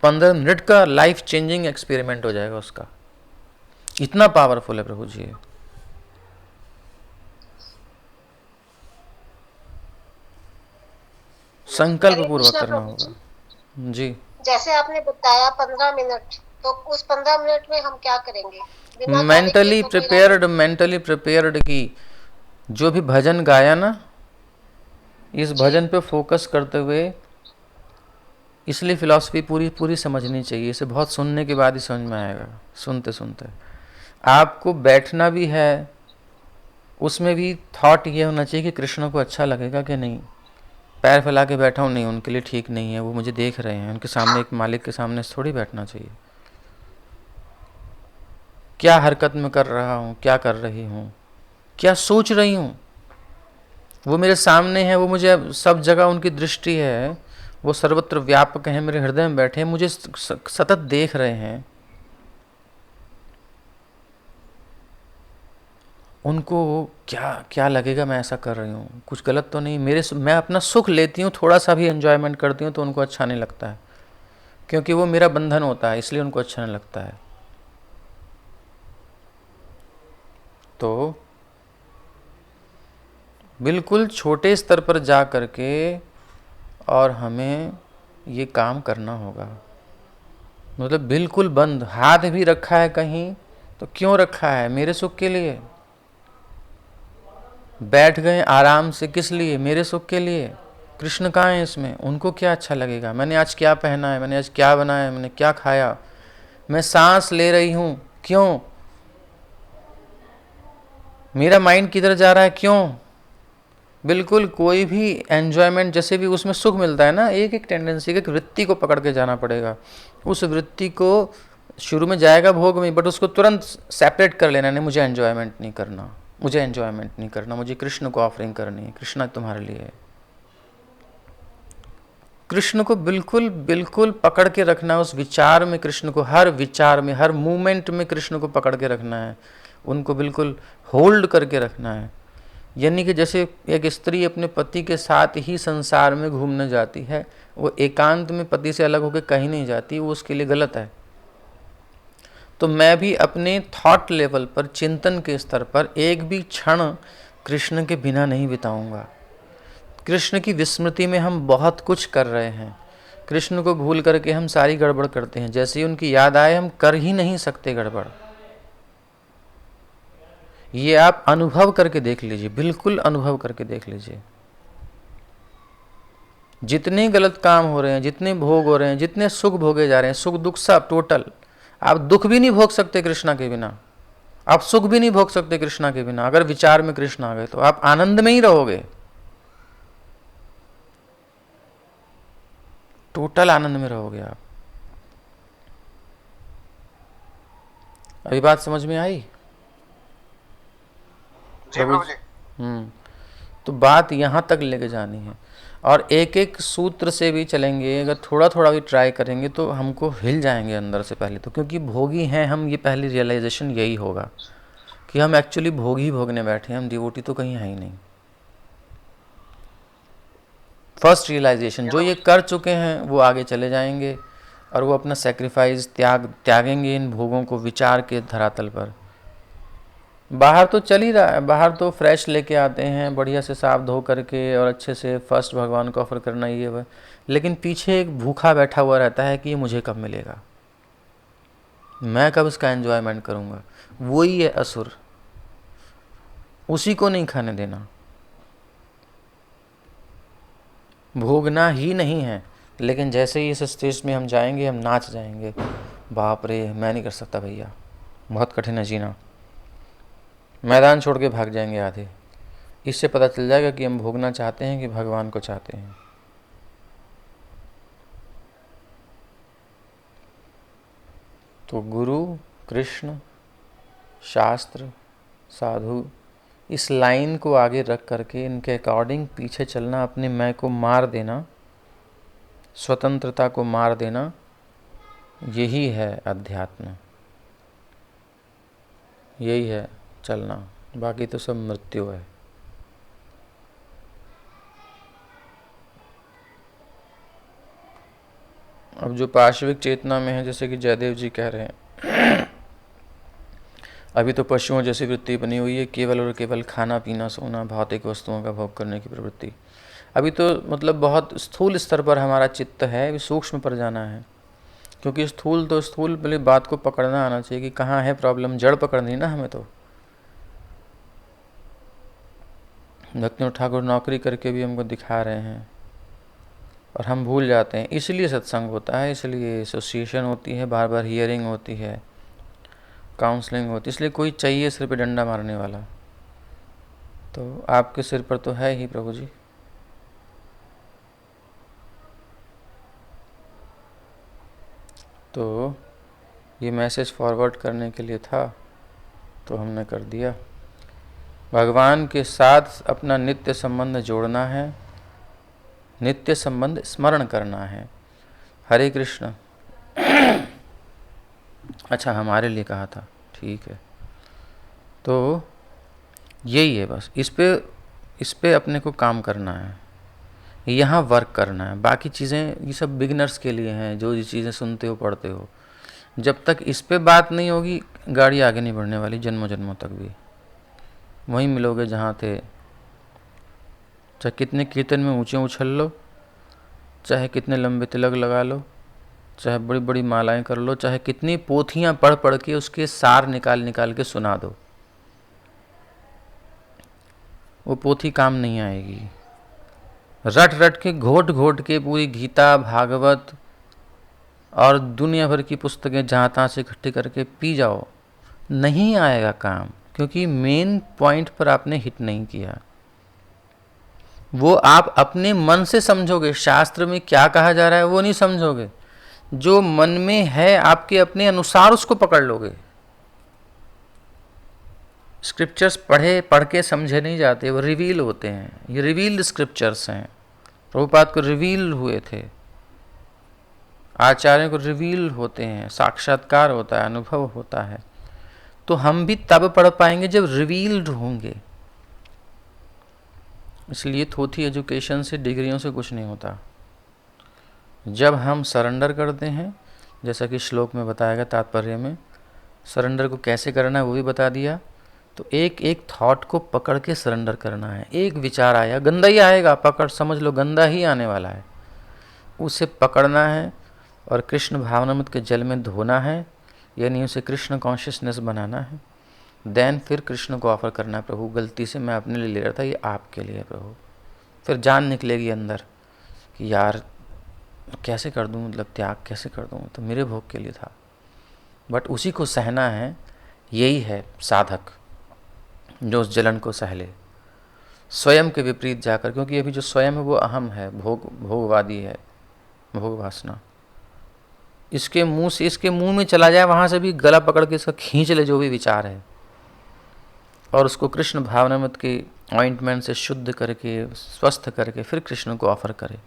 15 मिनट का लाइफ चेंजिंग एक्सपेरिमेंट हो जाएगा उसका। इतना पावरफुल है प्रभु जी। संकल्प हरे पूर्वक कृष्णा करना प्रभु जी, होगा जी। जैसे आपने बताया 15 मिनट, तो उस 15 मिनट में हम क्या करेंगे बिना गाने के? मेंटली तो मेरा प्रिपेयर्ड, मेंटली प्रिपेयर्ड की जो भी भजन गाया ना, इस जी भजन पे फोकस करते हुए, इसलिए फिलॉसफी पूरी पूरी समझनी चाहिए। इसे बहुत सुनने के बाद ही समझ में आएगा। सुनते सुनते आपको बैठना भी है, उसमें भी थॉट ये होना चाहिए कि कृष्ण को अच्छा लगेगा कि नहीं। पैर फैला के बैठा हूँ, नहीं, उनके लिए ठीक नहीं है, वो मुझे देख रहे हैं, उनके सामने, एक मालिक के सामने थोड़ी बैठना चाहिए। क्या हरकत में कर रहा हूँ, क्या कर रही हूँ, क्या सोच रही हूँ, वो मेरे सामने है, वो मुझे सब जगह उनकी दृष्टि है, वो सर्वत्र व्यापक हैं, मेरे हृदय में बैठे हैं, मुझे सतत देख रहे हैं। उनको क्या क्या लगेगा मैं ऐसा कर रही हूँ, कुछ गलत तो नहीं, मैं अपना सुख लेती हूँ, थोड़ा सा भी एंजॉयमेंट करती हूँ तो उनको अच्छा नहीं लगता है, क्योंकि वो मेरा बंधन होता है, इसलिए उनको अच्छा नहीं लगता है। तो बिल्कुल छोटे स्तर पर जा करके और हमें ये काम करना होगा। मतलब बिल्कुल बंद, हाथ भी रखा है कहीं तो क्यों रखा है? मेरे सुख के लिए। बैठ गए आराम से, किस लिए? मेरे सुख के लिए। कृष्ण कहाँ है इसमें? उनको क्या अच्छा लगेगा, मैंने आज क्या पहना है, मैंने आज क्या बनाया है, मैंने क्या खाया, मैं सांस ले रही हूँ, क्यों? मेरा माइंड किधर जा रहा है, क्यों? बिल्कुल कोई भी एन्जॉयमेंट, जैसे भी उसमें सुख मिलता है ना, एक एक टेंडेंसी, एक वृत्ति को पकड़ के जाना पड़ेगा। उस वृत्ति को शुरू में जाएगा भोग में, बट उसको तुरंत सेपरेट कर लेना, नहीं मुझे एन्जॉयमेंट नहीं करना, मुझे एन्जॉयमेंट नहीं करना, मुझे कृष्ण को ऑफरिंग करनी है, कृष्ण तुम्हारे लिए है। कृष्ण को बिल्कुल बिल्कुल पकड़ के रखना है, उस विचार में कृष्ण को, हर विचार में, हर मूवमेंट में कृष्ण को पकड़ के रखना है, उनको बिल्कुल होल्ड करके रखना है। यानी कि जैसे एक स्त्री अपने पति के साथ ही संसार में घूमने जाती है, वो एकांत में पति से अलग होकर कहीं नहीं जाती, वो उसके लिए गलत है। तो मैं भी अपने थॉट लेवल पर, चिंतन के स्तर पर एक भी क्षण कृष्ण के बिना नहीं बिताऊंगा। कृष्ण की विस्मृति में हम बहुत कुछ कर रहे हैं, कृष्ण को भूल करके हम सारी गड़बड़ करते हैं, जैसे ही उनकी याद आए हम कर ही नहीं सकते गड़बड़। ये आप अनुभव करके देख लीजिए, बिल्कुल अनुभव करके देख लीजिए। जितने गलत काम हो रहे हैं, जितने भोग हो रहे हैं, जितने सुख भोगे जा रहे हैं, सुख दुख सब टोटल, आप दुख भी नहीं भोग सकते कृष्णा के बिना, आप सुख भी नहीं भोग सकते कृष्णा के बिना। अगर विचार में कृष्ण आ गए तो आप आनंद में ही रहोगे। टोटल आनंद में रहोगे आप। अभी बात समझ में आई जी प्रभु जी। तो बात यहाँ तक लेके जानी है, और एक एक सूत्र से भी चलेंगे, अगर थोड़ा थोड़ा भी ट्राई करेंगे तो हमको हिल जाएंगे अंदर से पहले तो, क्योंकि भोगी हैं हम, ये पहली रियलाइजेशन यही होगा कि हम एक्चुअली भोगी भोगने बैठे हैं, हम डिवोटी तो कहीं है ही नहीं। फर्स्ट रियलाइजेशन, जो ये कर चुके हैं वो आगे चले जाएंगे और वो अपना सेक्रीफाइस त्यागेंगे इन भोगों को विचार के धरातल पर। बाहर तो चल ही रहा है, बाहर तो फ्रेश लेके आते हैं बढ़िया से साफ धो करके और अच्छे से फर्स्ट भगवान को ऑफर करना ये वह, लेकिन पीछे एक भूखा बैठा हुआ रहता है कि ये मुझे कब मिलेगा, मैं कब इसका एंजॉयमेंट करूँगा। वही है असुर, उसी को नहीं खाने देना। भोगना ही नहीं है, लेकिन जैसे ही इस स्टेज में हम जाएंगे हम नाच जाएंगे, बाप रे मैं नहीं कर सकता भैया, बहुत कठिन है जीना, मैदान छोड़ के भाग जाएंगे आधे। इससे पता चल जाएगा कि हम भोगना चाहते हैं कि भगवान को चाहते हैं। तो गुरु, कृष्ण, शास्त्र, साधु, इस लाइन को आगे रख करके इनके अकॉर्डिंग पीछे चलना, अपने मैं को मार देना, स्वतंत्रता को मार देना, यही है अध्यात्म, यही है चलना, बाकी तो सब मृत्यु है। अब जो पार्श्विक चेतना में है, जैसे कि जयदेव जी कह रहे हैं, अभी तो पशुओं जैसी वृत्ति बनी हुई है, केवल और केवल खाना पीना सोना, भौतिक वस्तुओं का भोग करने की प्रवृत्ति। अभी तो मतलब बहुत स्थूल स्तर पर हमारा चित्त है, अभी सूक्ष्म पर जाना है, क्योंकि स्थूल तो स्थूल पहले बात को पकड़ना आना चाहिए कि कहाँ है प्रॉब्लम, जड़ पकड़नी ना हमें। तो भक्ति ठाकुर नौकरी करके भी हमको दिखा रहे हैं और हम भूल जाते हैं। इसलिए सत्संग होता है, इसलिए एसोसिएशन होती है, बार बार हियरिंग होती है, काउंसलिंग होती है, इसलिए कोई चाहिए सिर पे डंडा मारने वाला। तो आपके सिर पर तो है ही प्रभु जी। तो ये मैसेज फॉरवर्ड करने के लिए था, तो हमने कर दिया। भगवान के साथ अपना नित्य संबंध जोड़ना है, नित्य संबंध स्मरण करना है। हरे कृष्ण। अच्छा, हमारे लिए कहा था, ठीक है। तो यही है बस, इस पे अपने को काम करना है, यहाँ वर्क करना है। बाकी चीज़ें ये सब बिगिनर्स के लिए हैं, जो ये चीज़ें सुनते हो पढ़ते हो। जब तक इस पे बात नहीं होगी, गाड़ी आगे नहीं बढ़ने वाली जन्मों जन्मों तक भी। वहीं मिलोगे जहाँ थे, चाहे कितने कीर्तन में ऊंचे उछल लो, चाहे कितने लंबे तिलक लगा लो, चाहे बड़ी बड़ी मालाएं कर लो, चाहे कितनी पोथियाँ पढ़ पढ़ के उसके सार निकाल निकाल के सुना दो, वो पोथी काम नहीं आएगी। रट रट के घोट घोट के पूरी गीता, भागवत और दुनिया भर की पुस्तकें जहाँ तहाँ से इकट्ठी करके पी जाओ, नहीं आएगा काम, क्योंकि मेन पॉइंट पर आपने हिट नहीं किया। वो आप अपने मन से समझोगे, शास्त्र में क्या कहा जा रहा है वो नहीं समझोगे, जो मन में है आपके अपने अनुसार उसको पकड़ लोगे। स्क्रिप्चर्स पढ़ के समझे नहीं जाते, वो रिवील होते हैं। ये रिवील्ड स्क्रिप्चर्स हैं, प्रभुपाद को रिवील हुए थे, आचार्यों को रिवील होते हैं, साक्षात्कार होता है, अनुभव होता है। तो हम भी तब पढ़ पाएंगे जब रिवील्ड होंगे। इसलिए थोथी एजुकेशन से, डिग्रियों से कुछ नहीं होता। जब हम सरेंडर करते हैं, जैसा कि श्लोक में बताया गया तात्पर्य में, सरेंडर को कैसे करना है वो भी बता दिया। तो एक एक थॉट को पकड़ के सरेंडर करना है। एक विचार आया, गंदा ही आएगा, पकड़ समझ लो गंदा ही आने वाला है, उसे पकड़ना है और कृष्ण भावनामृत के जल में धोना है, यानी उसे कृष्ण कॉन्शियसनेस बनाना है। देन फिर कृष्ण को ऑफर करना है, प्रभु गलती से मैं अपने लिए ले रहा था, ये आपके लिए है प्रभु। फिर जान निकलेगी अंदर कि यार कैसे कर दूँ, मतलब त्याग कैसे कर दूँ, तो मेरे भोग के लिए था। बट उसी को सहना है, यही है साधक जो उस जलन को सह ले, स्वयं के विपरीत जाकर। क्योंकि अभी जो स्वयं है वो अहम है, भोगवादी है, भोग वासना। इसके मुंह से, इसके मुंह में चला जाए, वहाँ से भी गला पकड़ के इसका खींच ले जो भी विचार है, और उसको कृष्ण भावनामृत के ऑइंटमेंट से शुद्ध करके, स्वस्थ करके फिर कृष्ण को ऑफर करे।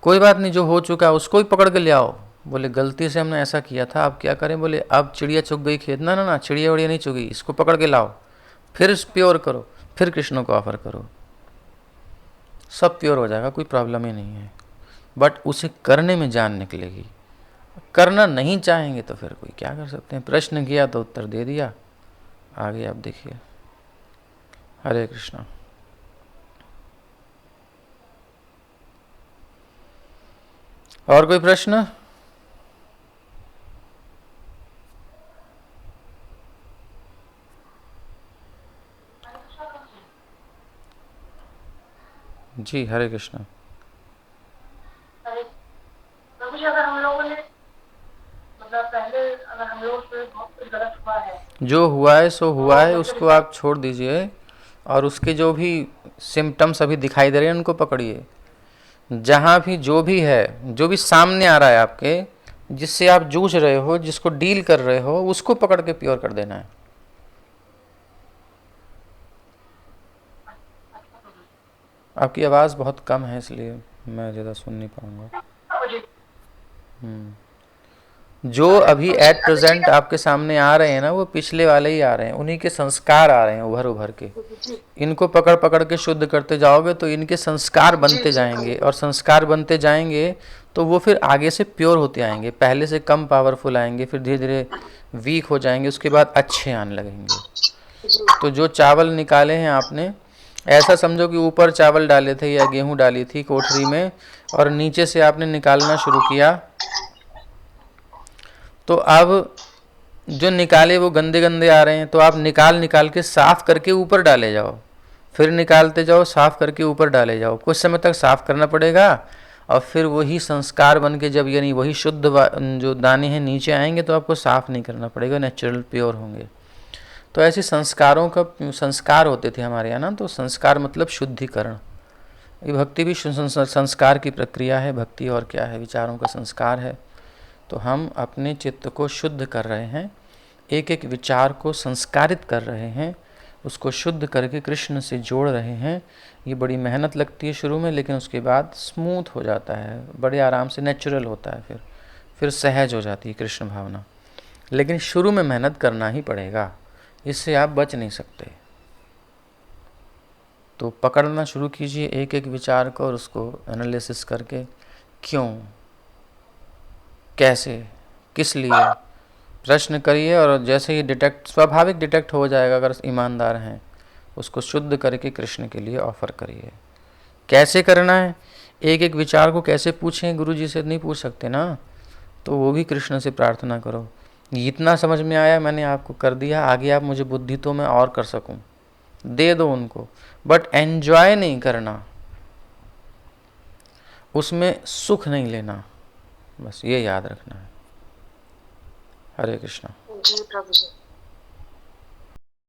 कोई बात नहीं, जो हो चुका है उसको ही पकड़ के ले आओ। बोले गलती से हमने ऐसा किया था, अब क्या करें? बोले अब चिड़िया चुग गई खेत। ना ना ना, चिड़िया उड़िया नहीं चुगी, इसको पकड़ के लाओ, फिर प्योर करो, फिर कृष्ण को ऑफर करो, सब प्योर हो जाएगा, कोई प्रॉब्लम ही नहीं है। बट उसे करने में जान निकलेगी। करना नहीं चाहेंगे तो फिर कोई क्या कर सकते हैं? प्रश्न किया तो उत्तर दे दिया। आगे आप देखिए। हरे कृष्णा। और कोई प्रश्न? जी हरे कृष्णा। प्रभु जी, अगर हम लोगों ने मतलब पहले अगर हम लोग से बहुत कुछ गलत हुआ है, जो हुआ है सो हुआ है, उसको आप छोड़ दीजिए, और उसके जो भी सिम्टम्स अभी दिखाई दे रहे हैं उनको पकड़िए। जहाँ भी जो भी है, जो भी सामने आ रहा है आपके, जिससे आप जूझ रहे हो, जिसको डील कर रहे हो, उसको पकड़ के प्योर कर देना है। आपकी आवाज़ बहुत कम है, इसलिए मैं ज़्यादा सुन नहीं पाऊँगा। जो अभी एट प्रेजेंट आपके सामने आ रहे हैं ना, वो पिछले वाले ही आ रहे हैं, उन्हीं के संस्कार आ रहे हैं उभर उभर के। इनको पकड़ पकड़ के शुद्ध करते जाओगे तो इनके संस्कार बनते जाएंगे, और संस्कार बनते जाएंगे तो वो फिर आगे से प्योर होते आएंगे। पहले से कम पावरफुल आएंगे, फिर धीरे धीरे वीक हो जाएंगे, उसके बाद अच्छे आने लगेंगे। तो जो चावल निकाले हैं आपने, ऐसा समझो कि ऊपर चावल डाले थे या गेहूं डाली थी कोठरी में, और नीचे से आपने निकालना शुरू किया, तो अब जो निकाले वो गंदे गंदे आ रहे हैं, तो आप निकाल निकाल के साफ करके ऊपर डाले जाओ, फिर निकालते जाओ, साफ करके ऊपर डाले जाओ। कुछ समय तक साफ करना पड़ेगा, और फिर वही संस्कार बन के जब यानी वही शुद्ध जो दाने हैं नीचे आएंगे, तो आपको साफ नहीं करना पड़ेगा, नेचुरल प्योर होंगे। तो ऐसे संस्कारों का संस्कार होते थे हमारे यहाँ ना, तो संस्कार मतलब शुद्धिकरण। ये भक्ति भी संस्कार की प्रक्रिया है। भक्ति और क्या है? विचारों का संस्कार है। तो हम अपने चित्त को शुद्ध कर रहे हैं, एक एक विचार को संस्कारित कर रहे हैं, उसको शुद्ध करके कृष्ण से जोड़ रहे हैं। ये बड़ी मेहनत लगती है शुरू में, लेकिन उसके बाद स्मूथ हो जाता है, बड़े आराम से नेचुरल होता है, फिर सहज हो जाती है कृष्ण भावना। लेकिन शुरू में मेहनत करना ही पड़ेगा, इससे आप बच नहीं सकते। तो पकड़ना शुरू कीजिए एक एक विचार को, और उसको एनालिसिस करके क्यों, कैसे, किस लिए प्रश्न करिए। और जैसे ही डिटेक्ट, स्वाभाविक डिटेक्ट हो जाएगा अगर ईमानदार हैं, उसको शुद्ध करके कृष्ण के लिए ऑफर करिए। कैसे करना है? एक एक विचार को कैसे पूछें? गुरु जी से नहीं पूछ सकते ना, तो वो भी कृष्ण से प्रार्थना करो, इतना समझ में आया, मैंने आपको कर दिया, आगे आप मुझे बुद्धि तो मैं और कर सकूं, दे दो उनको। बट एंजॉय नहीं करना, उसमें सुख नहीं लेना, बस ये याद रखना है। हरे कृष्णा। जी प्रभु जी।